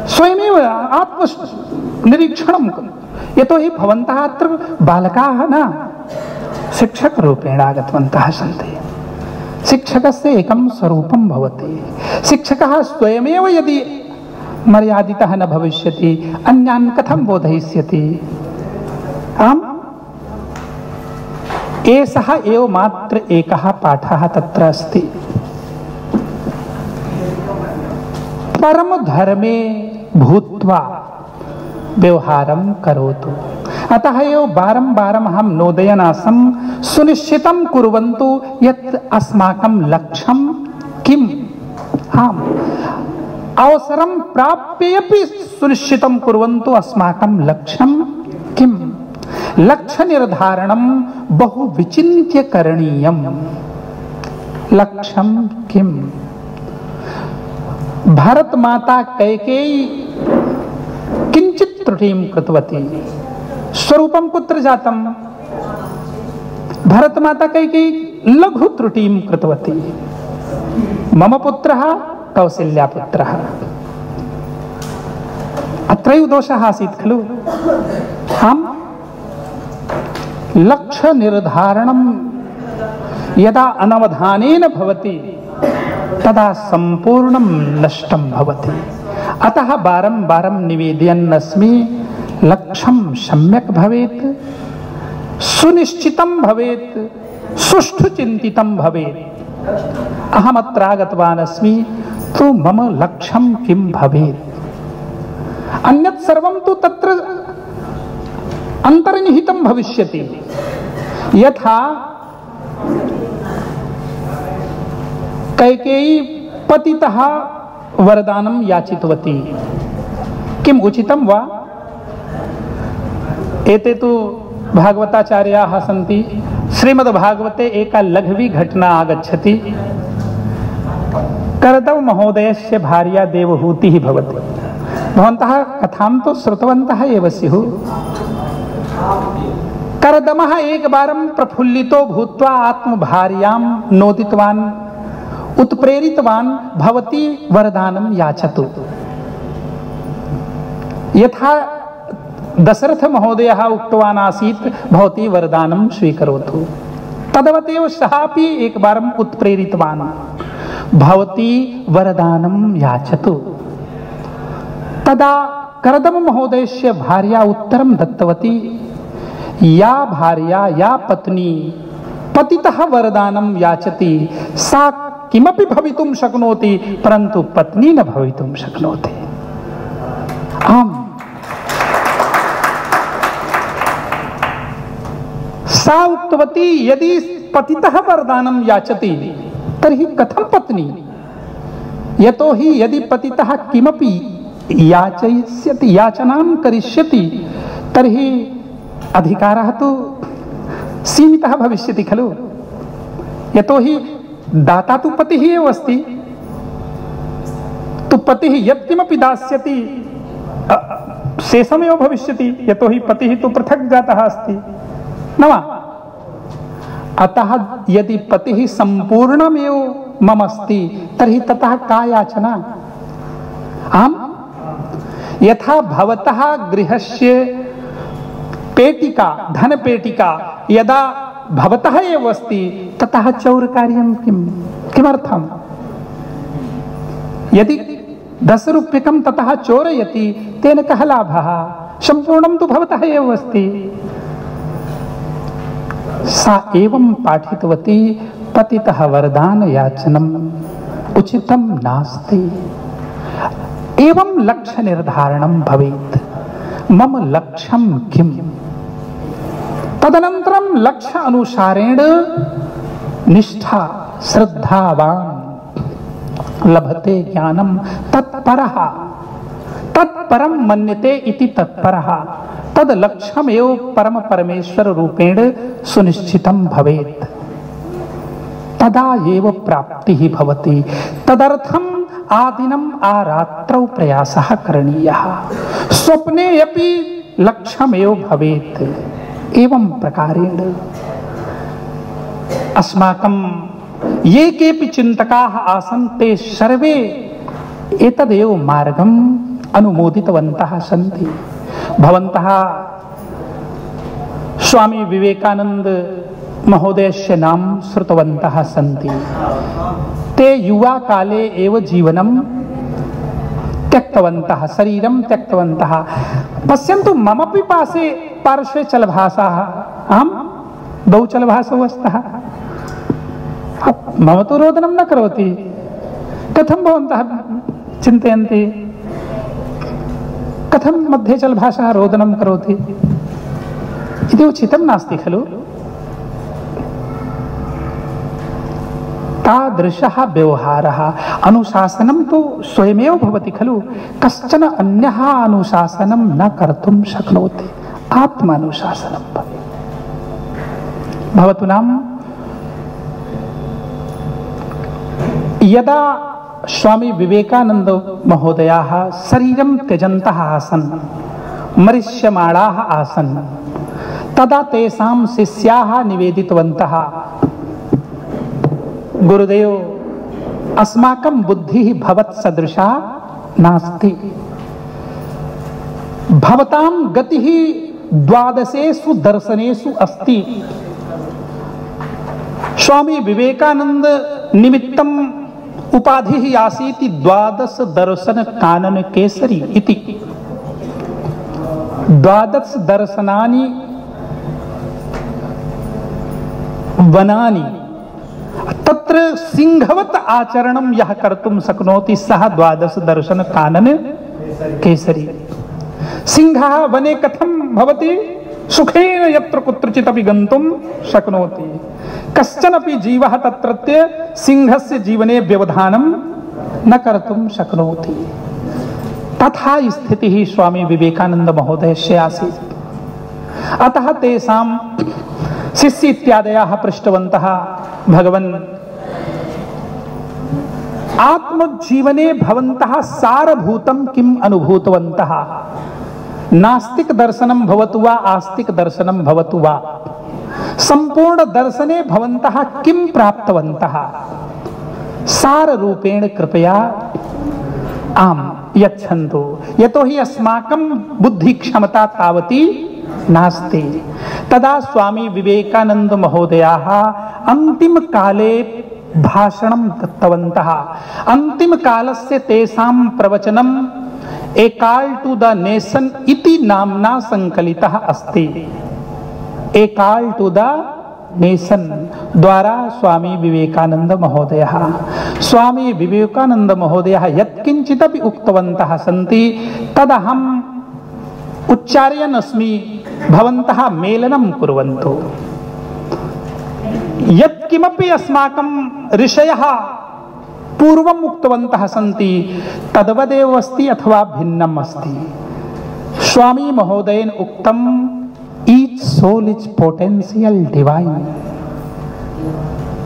स्वयमेव आत्मनिरीक्षणं। यतो हि भवन्तः अत्र बालकाः न, शिक्षकरूपेण आगतवन्तः सन्ति। शिक्षकस्य एकं स्वरूपं भवति। शिक्षकः स्वयमेव यदि मर्यादितः न भविष्यति, अन्यान् कथं बोधयिष्यति? आम्, एषः एव मात्र एकः पाठः तत्र अस्ति। परमधर्मे भूत्वा व्यवहारं करोतु। अतः एव बारं बारम् अहं नोदयन् आसम्, सुनिश्चितं कुर्वन्तु यत् अस्माकं लक्ष्यं किम्। आम्, अवसरं प्राप्येऽपि सुनिश्चितं कुर्वन्तु अस्माकं लक्ष्यं किम्? लक्ष्य निर्धारणं बहु विचिन्त्य करणीयम्। लक्ष्यं किम्? भारत माता कैकेयी किंचित त्रुटिं कृतवती। स्वरूपं कुत्र जातं? भारत माता कैकेयी लघु त्रुटिं कृतवती। मम पुत्रः कौसल्यापुत्रः, अत्रैव दोषः आसीत् खलु। हम लक्ष्य निर्धारणं यदा अनवधानेन भवति तदा संपूर्णं नष्टं भवति। अतः बारं बारं निवेदयन् अस्मि, लक्ष्यं सम्यक् भवेत्, सुनिश्चितं भवेत्, सुष्ठु चिन्तितं भवेत्। अहमत्र आगतवान् अस्मि, तो मम लक्ष्यं किं भवेत्? अन्यत् सर्वं तु तत्र अंतर्निहितं भविष्यति। यथा कैकेयी पतितः वरदानं याचितवती, किम् उचितं वा? एते तु भागवताचार्याः सन्ति। श्रीमद्भागवते एका लघ्वी घटना आगच्छति। कर्दम महोदयस्य भार्या देवहूतिः भवति। भवन्तः कथां तु श्रुतवन्तः एव स्युः। कर्दमः एकवारं प्रफुल्लितो भूत्वा आत्मभार्यां नोदितवान्, उत्प्रेरितवान्, भवती वरदानं याचतु। यथा दशरथ महोदयः उक्तवान् आसीत्, भवती वरदानं स्वीकरोतु, तदवतेव सः अपि एकवारम् उत्प्रेरितवान्, भवती वरदानं याचतु। तदा कर्दम महोदयस्य भार्या उत्तरं दत्तवती, या भार्या, या पत्नी पतितः वरदानं याचति सा किमपि भवितुं शक्नोति, परन्तु पत्नी न भवितुं शक्नोति। आम्, सा उक्तवती, यदि पतितः वरदानं याचति तर्हि कथं पत्नी? यतोहि यदि पतितः किमपि याचयिष्यति, याचनां करिष्यति, तर्हि अधिकारः तु सीमितः भविष्यति खलु। यतोहि दाता तु पतिः एव अस्ति। तु पतिः यत्किमपि दास्यति शेषमेव भविष्यति, यतोहि पतिः तु पृथक् जातः अस्ति न वा? अतः यदि पतिः संपूर्णमेव मम अस्ति तर्हि ततः का याचना? आम्, यथा भवतः गृहस्य पेटिका, धनपेटिका यदा भवतः एव अस्ति, ततः चौरकार्यं किम्? किमर्थम्? यदि 10 रूप्यकं ततः चोरयति, तेन कः लाभः? संपूर्णं तु भवतः एव अस्ति। सा एवं पाठितवती, पतितः वरदान याचनम् उचितं नास्ति। एवं लक्ष्य निर्धारणं भवेत्। मम लक्ष्यं किम्? तदनन्तरं लक्ष्य अनुसारेण निष्ठा श्रद्धावान् लभते ज्ञानं तत्परः, तत्परं मन्यते इति तत्परः। तद लक्ष्यमेव परम परमेश्वर रूपेण सुनिश्चितं भवेत्। तदा एव प्राप्तिः भवति। तदर्थम् आदिनम् आरात्रौ प्रयासः करणीयः। स्वप्ने अपि लक्ष्यमेव भवेत्। एवं प्रकारेण अस्माकं ये केऽपि चिन्तकाः आसन् ते सर्वे एतदेव मार्गम् अनुमोदितवन्तः सन्ति। भवन्तः स्वामी विवेकानंद महोदयस्य नाम श्रुतवन्तः सन्ति। ते युवा काले एव जीवनं त्यक्तवन्तः, शरीरं त्यक्तवन्तः। पश्यन्तु, ममपि पार्श्वे चलभासाः, आम्, 2 चलभासौ स्तः। मम तु रोदनं न करोति। कथं भवन्तः चिन्तयन्ति? कथं मध्ये चलभासः रोदनं करोति? इति उचितं नास्ति खलु। तादृशः व्यवहारः। अनुशासनं तु स्वयमेव भवति खलु, कश्चन अन्यः अनुशासनं न कर्तुं शक्नोति। आत्मानुशासनं भवतु नाम। यदा स्वामी विवेकानंद महोदयाः शरीरं त्यजन्तः आसन्, मरिष्यमाणाः आसन्, तदा तेषां शिष्याः निवेदितवन्तः, गुरुदेव अस्माकं बुद्धिः भवत्सदृशा नास्ति, भवतां गतिः 12 दर्शनेषु अस्ति। स्वामी विवेकानंद निमित्तम् उपाधिः आसीत् 12 दर्शन कानन केसरी इति। 12 दर्शनानि वनानि, तत्र सिंहवत् आचरणं यः कर्तुं शक्नोति सः 12 दर्शन कानन केसरी। सिंहः वने कथं भवति? सुखेन यत्र कुत्रचित् अपि गन्तुं शक्नोति। कश्चन अपि जीवः तत्रत्य सिंहस्य जीवने व्यवधानं न कर्तुं शक्नोति। तथा स्थितिः स्वामी विवेकानंद महोदयस्य आसीत्। अतः तेषां शिष्य इत्यादयः पृष्टवन्तः, भगवन् आत्मजीवने भवन्तः सारभूतं किम् अनुभूतवन्तः? नास्तिक दर्शनं भवतु वा आस्तिक दर्शनं भवतु वा, संपूर्ण दर्शने भवन्तः किं प्राप्तवन्तः? साररूपेण कृपया आम यच्छन्तु। यतोहि अस्माकं बुद्धि क्षमता तावती नास्ति। तदा स्वामी विवेकानंद महोदयाः अंतिम काले भाषणं दत्तवन्तः। अंतिम कालस्य तेषां प्रवचनं ए कॉल टू द नेशन इति नाम्ना संकलितः अस्ति। ए कॉल टू द नेशन द्वारा स्वामी विवेकानंद महोदयः, स्वामी विवेकानंद महोदयः यत्किंचिदपि उक्तवन्तः सन्ति तदहम् उच्चारयन् अस्मि। भवन्तः मेलनं कुर्वन्तु। यत्किमपि अस्माकं ऋषयः पूर्वम् उक्तवन्तः सन्ति तद्वदेव अस्ति अथवा भिन्नम् अस्ति। स्वामी महोदयेन उक्तम् each soul is potential divine.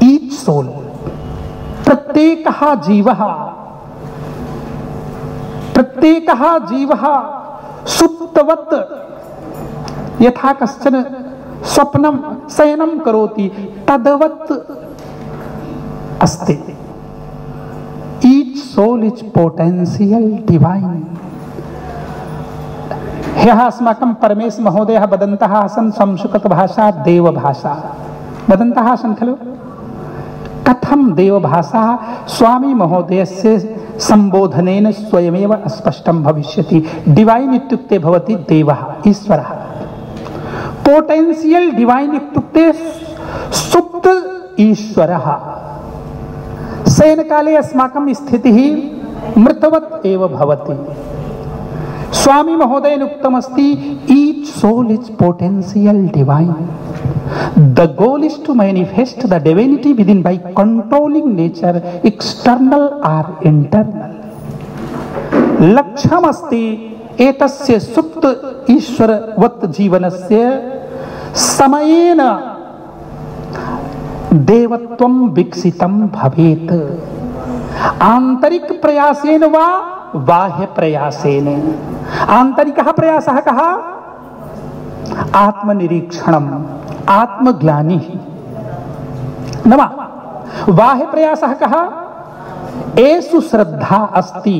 each soul, प्रत्येकः जीवः सुप्तवत् यथा कश्चन स्वप्नं शयनं करोति तद्वत् अस्ति। each soul is potential divine. ह्यः अस्माकं परमेश महोदयः वदन्तः आसन् संस्कृत भाषा देवभाषा वदन्तः आसन् खलु। कथं देवभाषा? स्वामी महोदयस्य संबोधनेन स्वयमेव स्पष्टं भविष्यति। डिवाइन इत्युक्ते भवति देवः, ईश्वरः। पोटेंशियल डिवाइन इत्युक्ते सुप्त ईश्वरः। शयनकाले अस्माकं स्थितिः मृतवत् एव भवति। स्वामी महोदयेन उक्तमस्ति each soul is potential divine. The goal is to manifest the divinity within by controlling nature, external or internal. लक्ष्यमस्ति एतस्य सुप्त ईश्वरवत् जीवनस्य समयेन देवत्वं विकसितं भवेत्। आंतरिक प्रयासेन वा बाह्य प्रयासेन। आंतरिकः प्रयासः कः? आत्मनिरीक्षणम्, आत्मग्लानिः न वा? बाह्य प्रयासः कः? येषु श्रद्धा अस्ति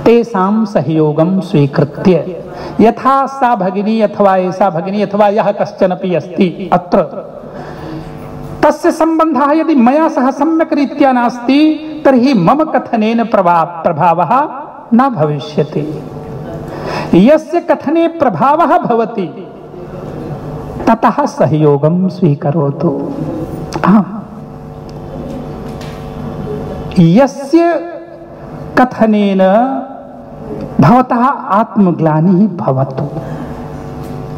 तेषां सहयोगं स्वीकृत्य। यथा सा भगिनी अथवा एषा भगिनी अथवा यः कश्चनपि अस्ति अत्र, तस्य सम्बन्धः यदि मया सह सम्यक् रीत्या नास्ति तर्हि मम कथनेन प्रभावः न भविष्यति। यस्य कथने प्रभावः भवति ततः सहयोगं स्वीकरोतु। यस्य कथनेन भवतः आत्मग्लानिः भवतु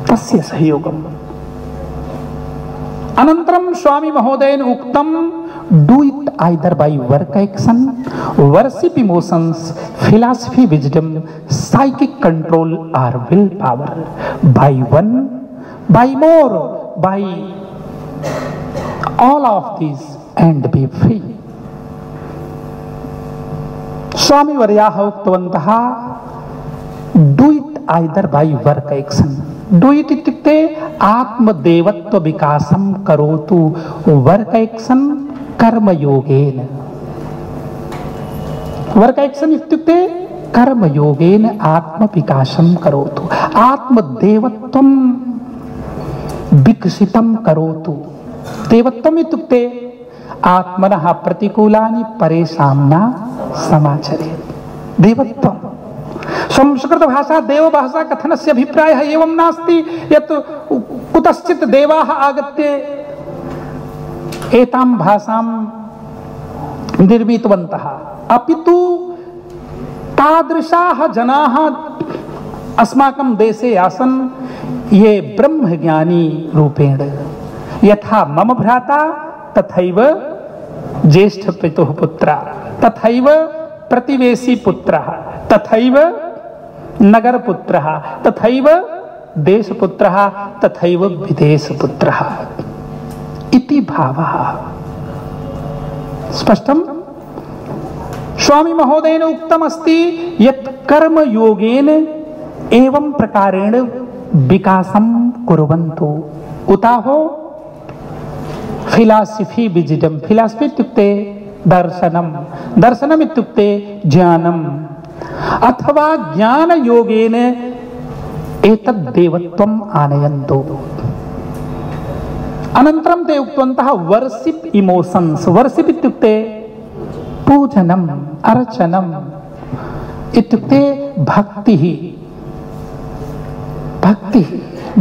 तस्य सहयोगम्। अनन्तरं स्वामी महोदयेन उक्तं do it either by work action, worship emotions, philosophy wisdom, psychic control or willpower, by one, by more, by all of these and be free. स्वामी वर्याः उक्तवन्तः do it either by work action. Do it इत्युक्ते आत्मदेवत्व विकासं करोतु. Work action कर्मयोगेन. Work action इत्युक्ते कर्मयोगेन आत्मविकासं करोतु. आत्मदेवत्वं विकसितं करोतु. देवत्वम् इत्युक्ते आत्मनः प्रतिकूलानि परेषां न समाचरेत्. देवत्वं संस्कृत भाषा देव भाषा कथनस्य अभिप्रायः एवं नास्ति यत् कुतश्चित् देवाः आगत्य एतां भाषां निर्मितवन्तः. अपितु तादृशाः जनाः अस्माकं देशे आसन् ये ब्रह्मज्ञानी रूपेण. यथा मम भ्राता तथैव ज्येष्ठपितुः पुत्रः, तथैव प्रतिवेशी पुत्रः, तथैव नगरपुत्रः, तथैव देशपुत्रः, तथैव विदेशपुत्रः इति भावः. स्पष्टम्? स्वामी महोदयेन उक्तमस्ति यत् कर्मयोगेन एवं प्रकारेण विकासं कुर्वन्तु. उताहो फिलासफी विजिडम. फिलासफी इत्युक्ते दर्शनम. दर्शनम इत्युक्ते ज्ञानम. अथवा ज्ञान योगेन एतद् देवत्वम् आनयन्तु. अनन्तरं ते उक्तवन्तः वर्शिप इमोशन्स. वर्शिप इत्युक्ते पूजनम् अर्चनम् इत्युक्ते भक्तिः. भक्तिः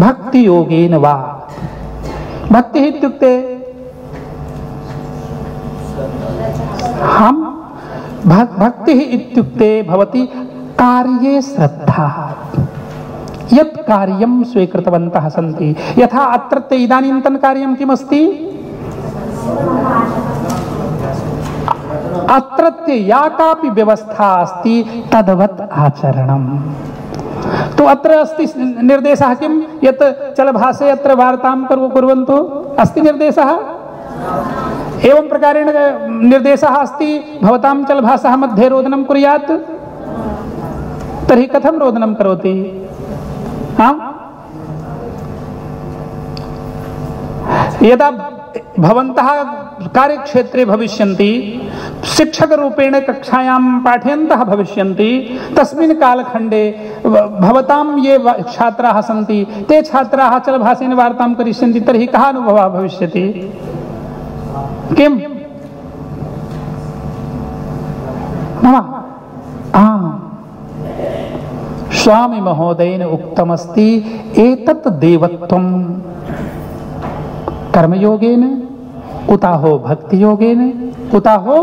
भक्ति योगेन वा. भक्तिः इत्युक्ते हम भक्तिः इत्युक्ते भवति कार्ये श्रद्धा. यत् कार्यं स्वीकृतवन्तः सन्ति. यथा अत्रत्य इदानीन्तन कार्यं किमस्ति? अत्रत्य या कापि व्यवस्था अस्ति तद्वत् आचरणम्. तो अत्र अस्ति निर्देशः किं? यत् चलभाषे अत्र वार्तां कुर्वन्तु अस्ति निर्देशः. एवं प्रकारेण निर्देशः अस्ति भवतां चलभाषाः मध्ये रोदनं कुर्यात्. तर्हि कथं रोदनं करोति? यदा भवन्तः कार्यक्षेत्रे भविष्यन्ति, शिक्षकरूपेण कक्षायां पाठयन्तः भविष्यन्ति, तस्मिन् कालखण्डे भवतां ये छात्राः सन्ति ते छात्राः चलभाषेन वार्तां करिष्यन्ति. तर्हि कः अनुभवः भविष्यति? किम्? स्वामी महोदयेन उक्तमस्ति एतत् देवत्वं कर्मयोगेन उताहो भक्तियोगेन उताहो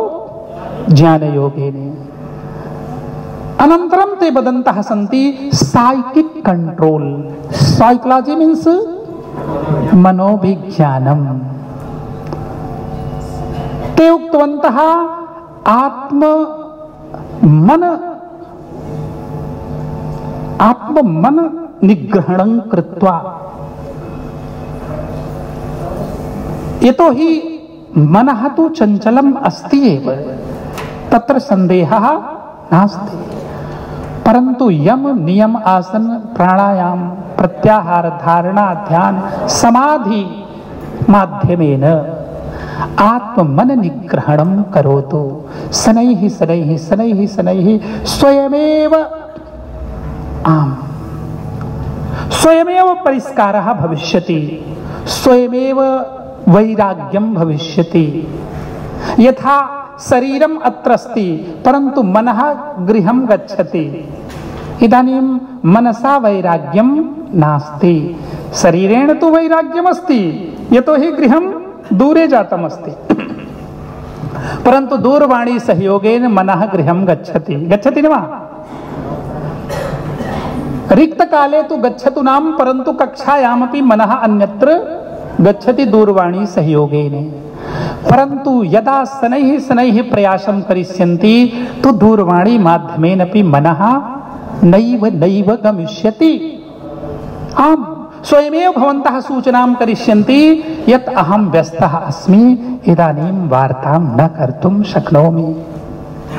ज्ञानयोगेन. अनन्तरं ते वदन्तः सन्ति साइकिक कंट्रोल. साइकोलॉजी मीन्स मनोविज्ञानम्. ते उक्तवन्तः आत्ममन निग्रहणं कृत्वा. यतो हि मनः तु चञ्चलम् अस्ति एव, तत्र सन्देहः नास्ति. परन्तु यम नियम आसन प्राणायाम प्रत्याहार धारणा ध्यान समाधि माध्यमेन आत्ममन निग्रहणं करोतु. शनैः शनैः शनैः शनैः स्वयमेव परिष्कारः भविष्यति. स्वयमेव वैराग्यं भविष्यति. यथा शरीरम् अत्र अस्ति परन्तु मनः गृहं गच्छति. इदानीं मनसा वैराग्यं नास्ति. शरीरेण तु वैराग्यमस्ति यतो हि गृहं दूरे जातमस्ति. परन्तु दूरवाणी सहयोगेन मनः गृहं गच्छति. गच्छति न वा? रिक्तकाले तु गच्छतु नाम, परन्तु कक्षायामपि मनः अन्यत्र गच्छति दूरवाणी सहयोगेन. परंतु यदा शनैः शनैः प्रयासं करिष्यन्ति तो दूरवाणी माध्यमेनपि मनः नैव नैव गमिष्यति। आम्, स्वयमेव भवन्तः सूचनां करिष्यन्ति यत् अहं व्यस्तः अस्मि, इदानीं वार्तां न कर्तुं शक्नोमि।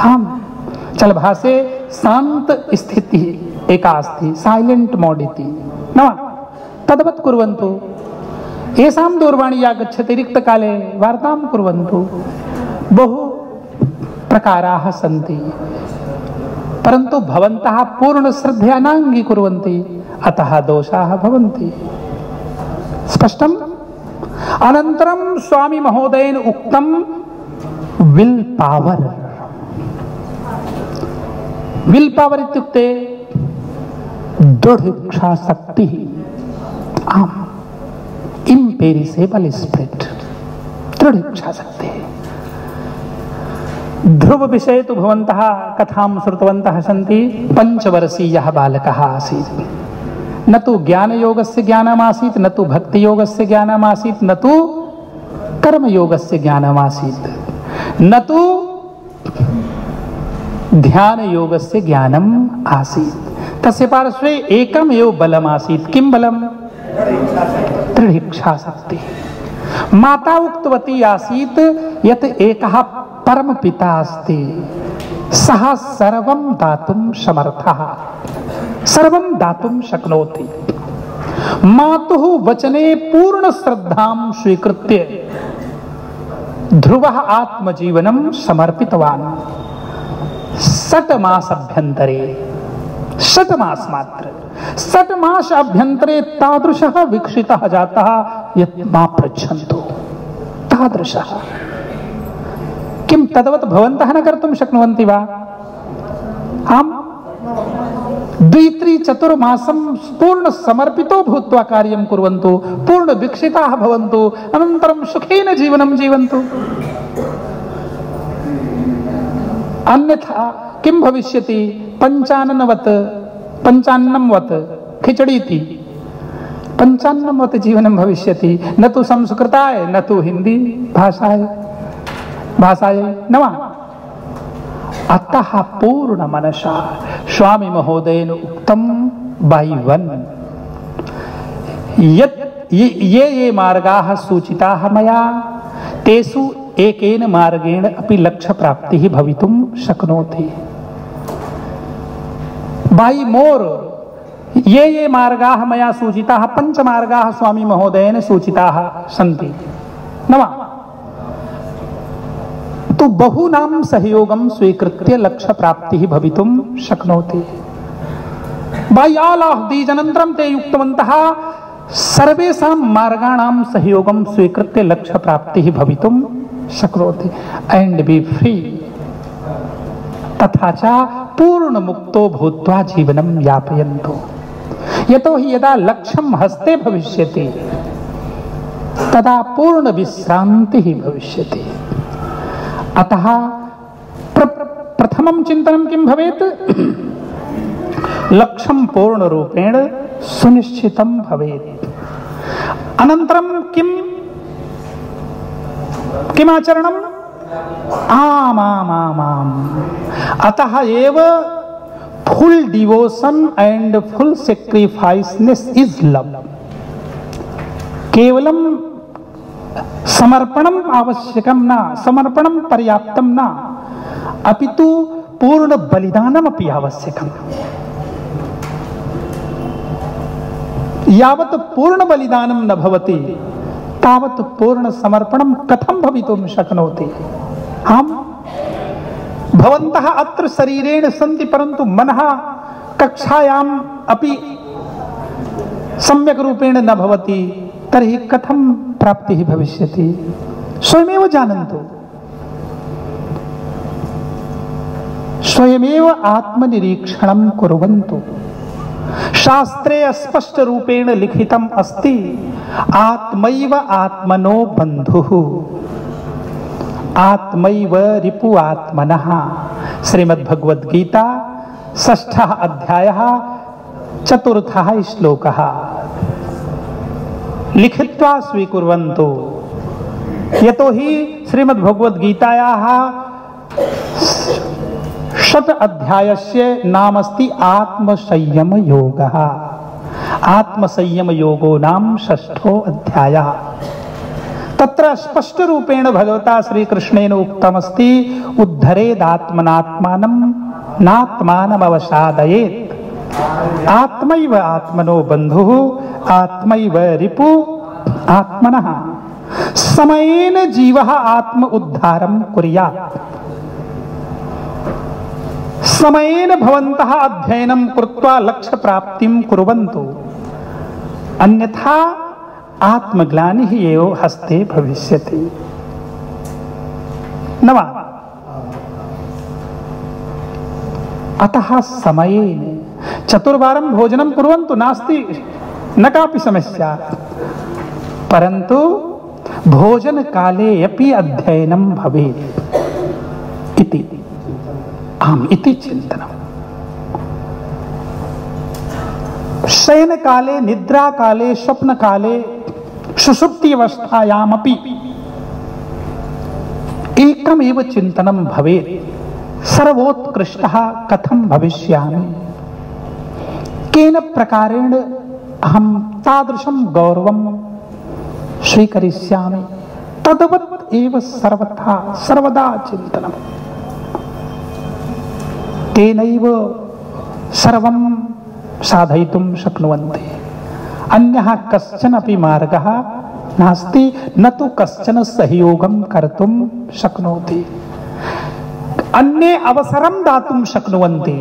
आम्, चलभाषे शांत स्थितिः एका अस्ति, साइलेंट मोड इति न तद्वत् कुर्वन्तु। येषां दूरवाणी आगच्छति रिक्तकाले वार्तां कुर्वन्तु। बहु प्रकाराः सन्ति, परन्तु भवन्तः पूर्णश्रद्धया न अङ्गीकुर्वन्ति, अतः दोषाः भवन्ति। स्पष्टम्? अनन्तरं स्वामी महोदयेन उक्तं विल पावर। विल पावर इत्युक्ते दृढ़ इच्छा शक्ति। आम्, इम्पेरिसेबल स्पिरिट, दृढ़ इच्छा शक्ति। ध्रुव विषये तु भवन्तः कथां श्रुतवन्तः सन्ति। 5 वर्षीयः बालकः आसीत्। न तु ज्ञानयोगस्य ज्ञानमासीत्, न तु भक्तियोगस्य ज्ञानमासीत्, न तु कर्मयोगस्य ज्ञानमासीत्, न तु ध्यान योगस्य ज्ञानम् आसीत्। तस्य पार्श्वे एकमेव बलम् आसीत्। किं बलम्? दृढ़ इच्छा शक्ति। माता उक्तवती आसीत् यत् एकः परमपिता अस्ति, सः सर्वं दातुं समर्थः, सर्वं दातुं शक्नोति। मातुः वचने पूर्ण श्रद्धां स्वीकृत्य ध्रुवः आत्मजीवनं समर्पितवान्। 6 मासाभ्यन्तरे, 6 मास मात्र, 6 मास अभ्यन्तरे तादृशः विकसितः जातः यत् मा पृच्छन्तु। तादृशः। किं तद्वत् भवन्तः न कर्तुं शक्नुवन्ति वा? आम्, 2-3-4 मासं पूर्ण समर्पितो भूत्वा कार्यं कुर्वन्तु, पूर्ण विकसिताः भवन्तु, अनन्तरं सुखेन जीवनं जीवन्तु। अन्यथा किं भविष्यति? पंचान्नवत् खिचड़ीति 55 जीवनं भविष्यति। न तु संस्कृताय, न तु हिंदी भाषाय न वा? अतः पूर्ण मनसा स्वामी महोदयेन उक्तं by one यत् ये मार्गाः सूचिताः मया, तेषु एकेन मार्गेण अपि लक्ष्य प्राप्तिः भवितुं शक्नोति। बाई मोर ये मार्गाः मया सूचिताः, 5 मार्गाः स्वामी महोदयेन सूचिताः सन्ति न वा? तो बहूनां सहयोगं स्वीकृत्य लक्ष्य प्राप्तिः भवितुं शक्नोति। बाई ऑल ऑफ दीज, अनन्तरं ते युक्तवन्तः सर्वेषां मार्गाणां सहयोगं स्वीकृत्य लक्ष्य प्राप्तिः भवितुं शक्नोति एंड बी फ्री। तथा च पूर्ण मुक्तो भूत्वा जीवनं यापयन्तु। यतो हि यदा लक्ष्यं हस्ते भविष्यति तदा पूर्ण विश्रान्तिः भविष्यति। अतः प्रथमं चिन्तनं किं भवेत्? लक्ष्यं पूर्णरूपेण सुनिश्चितं भवेत्। अनन्तरं किम् आचरणम्? आमामामाम्। अतः एव full devotion and full sacrificeness is love. केवलं समर्पणम् आवश्यकं न, समर्पणं पर्याप्तं न, अपितु पूर्ण बलिदानमपि आवश्यकम्। यावत् पूर्ण बलिदानं न भवति तावत् पूर्ण समर्पणं कथं भवितुं शक्नोति? हम भवन्तः अत्र शरीरेण सन्ति, परन्तु मनः कक्षायाम् अपि सम्यक् रूपेण न भवति, तर्हि कथं प्राप्तिः भविष्यति? स्वयमेव जानन्तु। स्वयमेव आत्मनिरीक्षणं कुर्वन्तु। शास्त्रे स्पष्ट रूपेण लिखितम् अस्ति, आत्मैव आत्मनो बन्धुः, आत्मैव रिपु आत्मनः। श्रीमद्भगवद्गीता 6 अध्यायः 4 श्लोकः। लिखित्वा स्वीकुर्वन्तु। यतो हि श्रीमद्भगवद्गीतायाः 100 अध्यायस्य नामस्ति आत्मसंयम योगः। आत्मसंयम योगो नाम 6ठो अध्यायः। तत्र स्पष्ट रूपेण भगवता श्रीकृष्णेन उक्तमस्ति उद्धरेदात्मनात्मानं नात्मानमवसादयेत्। आत्मैव आत्मनो बन्धुः आत्मैव रिपु आत्मनः। समयेन जीवः आत्म उद्धारं कुर्यात्। समयेन भवन्तः अध्ययनं कृत्वा लक्ष्य प्राप्तिं कुर्वन्तु, अन्यथा आत्मग्लानिः एव हस्ते भविष्यति। नवा अतः समयेन चतुर्वारं भोजनं कुर्वन्तु, नास्ति न कापि समस्या, परन्तु भोजन काले अपि अध्ययनं भवेत् इति आम् इति चिन्तनम्। शयन काले, निद्रा काले, स्वप्न काले, सुषुप्ति अवस्थायामपि एकमेव चिन्तनं भवेत्, सर्वोत्कृष्टः कथं भविष्यामि, केन प्रकारेण अहं तादृशं गौरवं स्वीकरिष्यामि, तद्वत् एव सर्वथा सर्वदा चिन्तनम्। तेनैव सर्वं साधयितुं शक्नुवन्ति। अन्यः कश्चन अपि मार्गः नास्ति, न तु कश्चन सहयोगं कर्तुं शक्नोति, अन्ये अवसरं दातुं शक्नुवन्ति।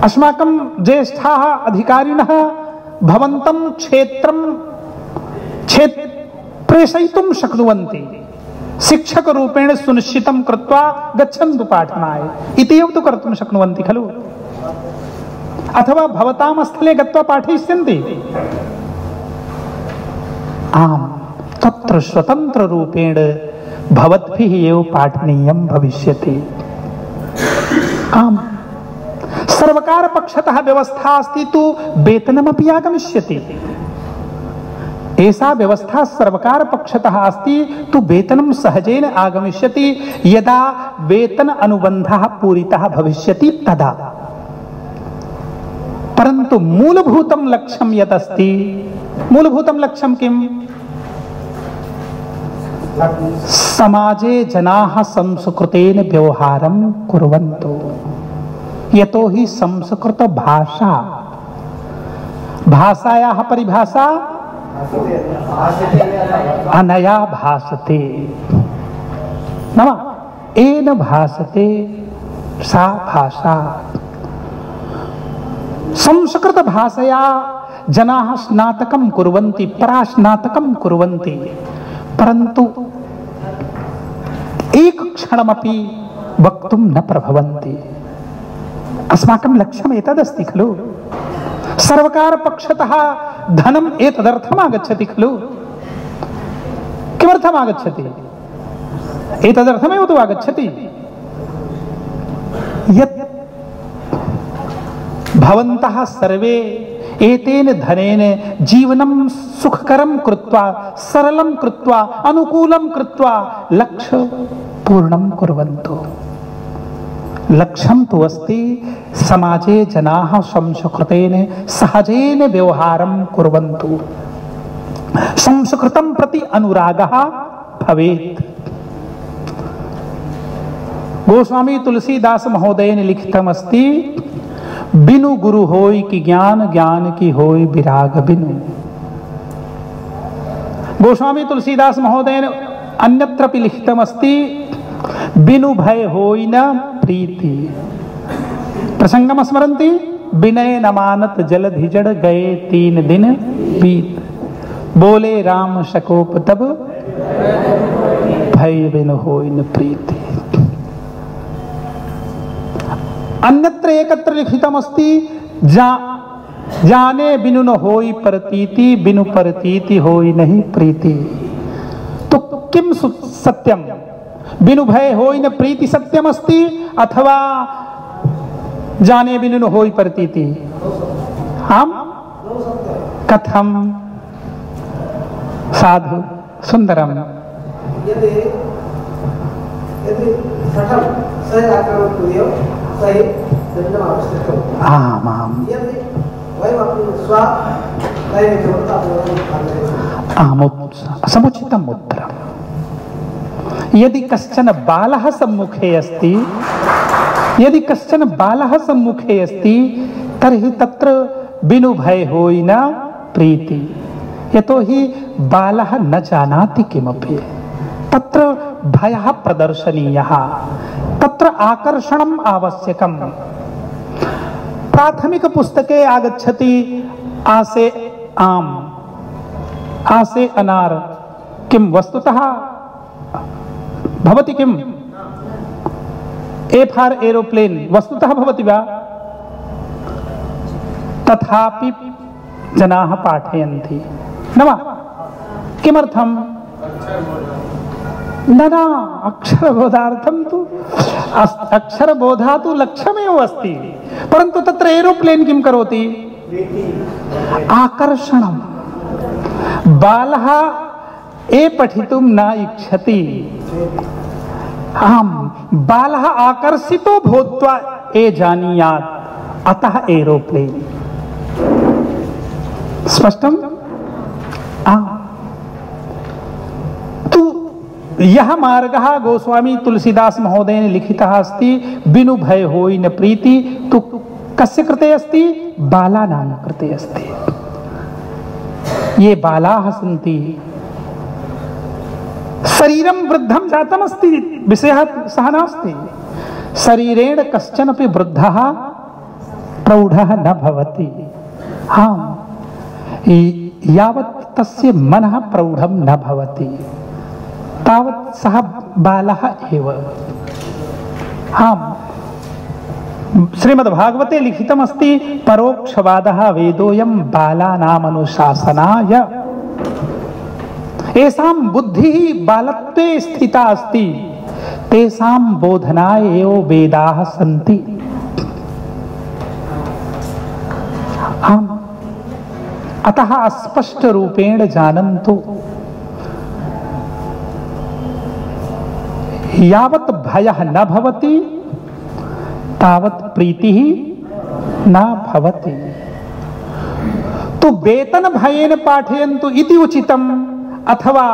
अस्माकं ज्येष्ठाः अधिकारिणः भवन्तं क्षेत्रं प्रेषयितुं शक्नुवन्ति, शिक्षकरूपेण सुनिश्चितं कृत्वा गच्छन्तु पाठनाय इति एव तु कर्तुं शक्नुवन्ति खलु। अथवा भवतां स्थले गत्वा पाठयिष्यन्ति। आम्, तत्र स्वतन्त्ररूपेण भवद्भिः एव पाठनीयं भविष्यति। आम्, सर्वकारपक्षतः व्यवस्था अस्ति तु वेतनमपि आगमिष्यति। एषा व्यवस्था सर्वकारपक्षतः अस्ति तु वेतनं सहजेन आगमिष्यति, यदा वेतन अनुबन्धः पूरितः भविष्यति तदा। परन्तु मूलभूतं लक्ष्यं यदस्ति, मूलभूतं लक्ष्यं किम्? समाजे जनाः संस्कृतेन व्यवहारं कुर्वन्तु। यतो हि संस्कृत भाषा, भाषायाः परिभाषा अनया भासते, नाम येन भासते सा भाषा। संस्कृत भाषया जनाः स्नातकं कुर्वन्ति, परास्नातकं कुर्वन्ति, परन्तु एक क्षणमपि वक्तुं न प्रभवन्ति। अस्माकं लक्ष्यम् एतदस्ति खलु। सर्वकारपक्षतः धनम् एतदर्थम् आगच्छति खलु। किमर्थम् आगच्छति? एतदर्थमेव तु आगच्छति यत् भवन्तः सर्वे एतेन धनेन जीवनं सुखकरं कृत्वा, सरलं कृत्वा, अनुकूलं कृत्वा लक्ष्य पूर्णं कुर्वन्तु। लक्ष्यं तु अस्ति समाजे जनाः संस्कृतेन सहजेन व्यवहारं कुर्वन्तु, संस्कृतं प्रति अनुरागः भवेत्। गोस्वामी तुलसीदास महोदयेन लिखितमस्ति, बिनु गुरु होय कि ज्ञान, ज्ञान की होय विराग बिनु। गोस्वामी तुलसीदास महोदयेन अन्यत्रपि लिखितमस्ति, बिनु भय होय न प्रीति। प्रसंगम स्मरन्ति, विनय न मानत जलधि जड़ गए 3 दिन बीत। बोले राम शकोप तब भय बिनु होय न प्रीति। अन्यत्र एकत्र लिखितमस्ति, जाने बिनु न होय प्रतीति, बिनु प्रतीति होय नहीं प्रीति। तो किम सत्यम? बिनु भय होय न प्रीति सत्यमस्ति, अथवा जाने बिनु न होय प्रतीति? हम कथम? साधु सुंदरम यदि सठम सही आक्रमण करियो सही दंडम आवश्यकम आम आम यदि वयम अपनी स्व दैनिकता समुचितम् उत्तरम्। यदि कश्चन बालः सम्मुखे अस्ति तर्हि तत्र बिनु भय होई न प्रीति, यतोहि बालः न जानाति किमपि, तत्र भयः प्रदर्शनीयः, तत्र आकर्षणम् आवश्यकम्। प्राथमिक पुस्तके आगच्छति आसे आम आसे अनार, किं वस्तुतः भवति किम्? ए फार एरोप्लेन वस्तुतः भवति वा? तथापि जनाः पाठयन्ति न वा? किमर्थं? न अक्षरबोधार्थं तु अक्षरबोधा तु लक्ष्यमेव अस्ति, परन्तु तत्र एरोप्लेन किं करोति? आकर्षणम्। बालः ए पठितुं न इच्छति, आम् बालः आकर्षितो भूत्वा ए जानीयात्, अतः एरोप्लेन। स्पष्टम्? तु यः मार्गः गोस्वामी तुलसीदास महोदयेन लिखितः अस्ति, बिनु भय होई न प्रीति, तु कस्य कृते अस्ति? बालानां कृते अस्ति। ये बालाः सन्ति, शरीरं वृद्धं जातमस्ति, विषयः सः नास्ति। शरीरेण कश्चनपि वृद्धः प्रौढः न भवति। हाँ, यावत् तस्य मनः प्रौढं न भवति तावत् सः बालः एव। हाँ, श्रीमद्भागवते लिखितमस्ति, परोक्षवादः वेदोऽयं बालानामनुशासनाय। येषां बुद्धिः बालत्वे स्थिता अस्ति तेषां बोधनाय एव वेदाः सन्ति। आम्, अतः अस्पष्ट रूपेण जानन्तु, यावत् भयः न भवति तावत् प्रीतिः न भवति। तो वेतन भयेन पाठयन्तु इति उचितम्, अथवा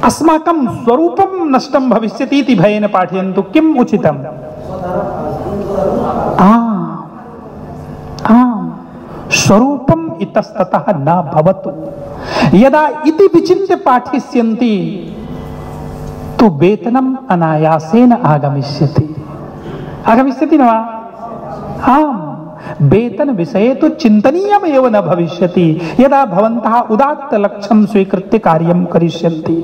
अस्माकं स्वरूपं नष्टं भविष्यति इति भयेन पाठयन्तु, किम् उचितम्? स्वरूपम् इतस्ततः न भवतु। यदा इति विचिन्त्य पाठिष्यन्ति तो वेतनम् अनायासेन आगमिष्यति न वा? आम्, वेतन विषये तो चिन्तनीयमेव न भविष्यति यदा भवन्तः उदात्त लक्ष्यं स्वीकृत्य कार्यं करिष्यन्ति।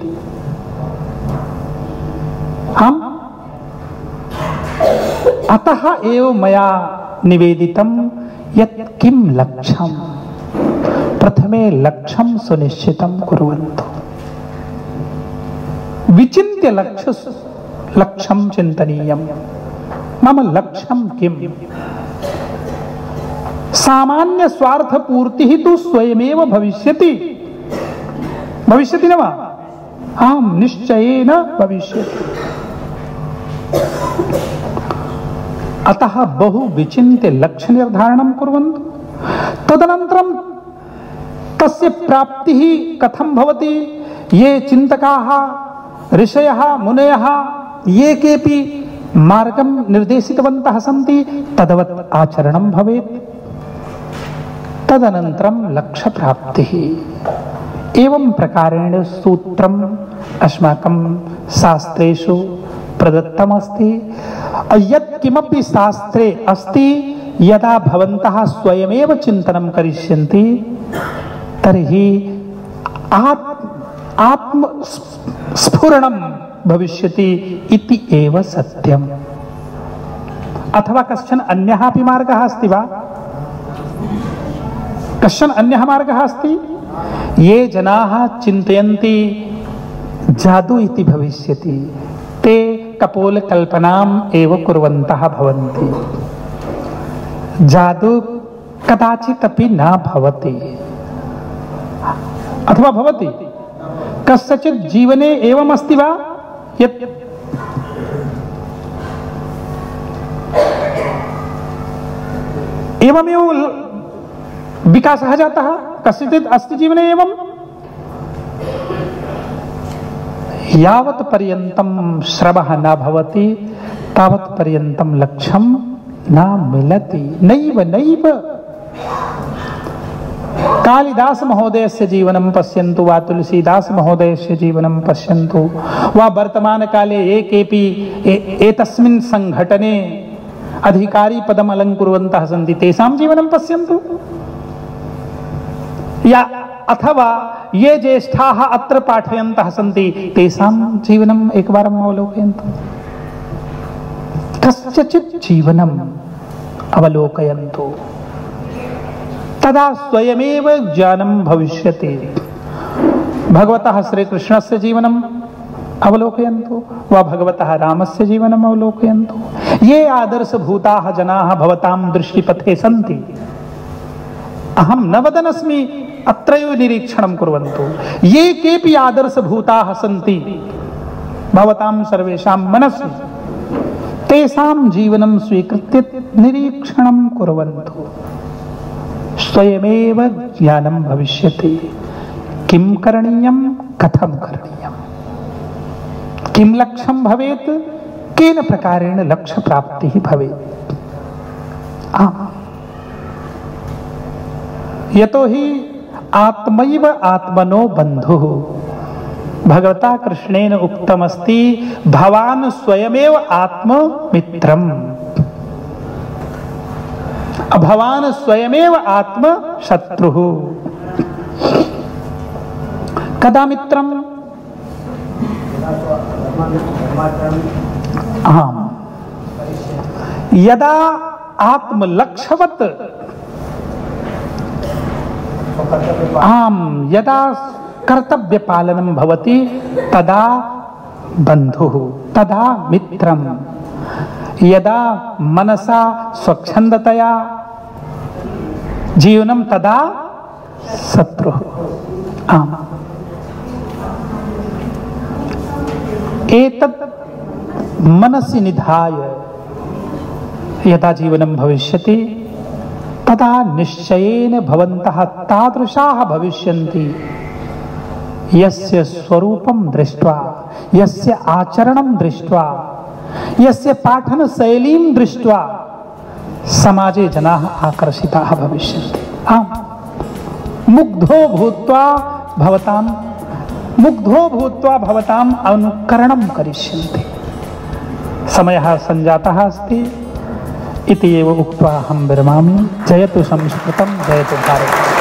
आम्, अतः एव मया निवेदितं यत् किं लक्ष्यं, प्रथमे लक्ष्यं सुनिश्चितं कुर्वन्तु। विचिन्त्य लक्ष्यं चिन्तनीयं। मम लक्ष्यं किम्? सामान्य स्वार्थ पूर्तिः तु स्वयमेव भविष्यति न वा? आम्, निश्चयेन भविष्यति। अतः बहु विचिन्त्य लक्ष्य निर्धारणं कुर्वन्तु। तदनन्तरं तस्य प्राप्तिः कथं भवति? ये चिन्तकाः, ऋषयः, मुनयः ये केऽपि मार्गं निर्देशितवन्तः सन्ति तदवत् आचरणं भवेत्। तदनन्तरं लक्ष्यप्राप्तिः। एवं प्रकारेण सूत्रम् अस्माकं शास्त्रेषु प्रदत्तमस्ति। यत् किमपि शास्त्रे अस्ति, यदा भवन्तः स्वयमेव चिन्तनं करिष्यन्ति तर्हि आत्मस्फुरणं भविष्यति इति एव सत्यम्। अथवा कश्चन अन्यः अपि मार्गः अस्ति वा? कश्चन अन्यः मार्गः अस्ति? ये जनाः चिन्तयन्ति जादू इति भविष्यति, ते कपोलकल्पनाम् एव कुर्वन्तः भवन्ति। जादू कदाचित अपि न भवति अथवा भवति कस्यचित् जीवने एवम् अस्ति वा यत् एवमेव विकासः जातः कस्यचित् अस्ति जीवने एवं यावत् पर्यन्तं श्रवः न भवति तावत् पर्यन्तं लक्ष्यं न मिलति। नैव नैव कालिदास महोदयस्य जीवनं पश्यन्तु वा तुलसीदास महोदयस्य जीवनं पश्यन्तु वा वर्तमानकाले ये केपि एतस्मिन् संघटने अधिकारी पदम् अलङ्कुर्वन्तः सन्ति तेषां जीवनं पश्यन्तु या अथवा ये ज्येष्ठाः अत्र पाठयन्तः सन्ति तेषां जीवनम् एकवारम् अवलोकयन्तु। कस्यचित् जीवनम् अवलोकयन्तु तदा स्वयमेव ज्ञानं भविष्यति। भगवतः श्रीकृष्णस्य जीवनम् अवलोकयन्तु वा भगवतः रामस्य जीवनम् अवलोकयन्तु। ये आदर्शभूताः जनाः भवतां दृष्टिपथे सन्ति अहं न वदनस्मि अत्रैव निरीक्षणं कुर्वन्तु। ये केऽपि आदर्शभूताः सन्ति भवतां सर्वेषां मनसि तेषां जीवनं स्वीकृत्य निरीक्षणं कुर्वन्तु। स्वयमेव ज्ञानं भविष्यति। किं करणीयं कथं करणीयं किं लक्ष्यं भवेत् केन प्रकारेण लक्ष्य प्राप्तिः भवेत्। यतो हि आत्मैव आत्मनो बन्धुः भगवता कृष्णेन उक्तमस्ति भवान् स्वयमेव आत्ममित्रम् भवान् स्वयमेव आत्मशत्रुः। कदा मित्रम् आम् यदा आत्मलक्ष्यवत् आम् यदा कर्तव्यपालनं भवति तदा बन्धुः तदा मित्रम्। यदा मनसा स्वच्छन्दतया जीवनं तदा शत्रुः। आम् एतत् मनसि निधाय यदा जीवनं भविष्यति तदा निश्चयेन भवन्तः तादृशाः भविष्यन्ति यस्य स्वरूपं दृष्ट्वा यस्य आचरणं दृष्ट्वा यस्य पाठनशैलीं दृष्ट्वा समाजे जनाः आकर्षिताः भविष्यन्ति। आम् मुग्धो भूत्वा भवताम् अनुकरणं करिष्यन्ति। समयः सञ्जातः अस्ति इति एव उक्त्वा अहं विरमामि। जयतु संस्कृतं जयतु भारतम्।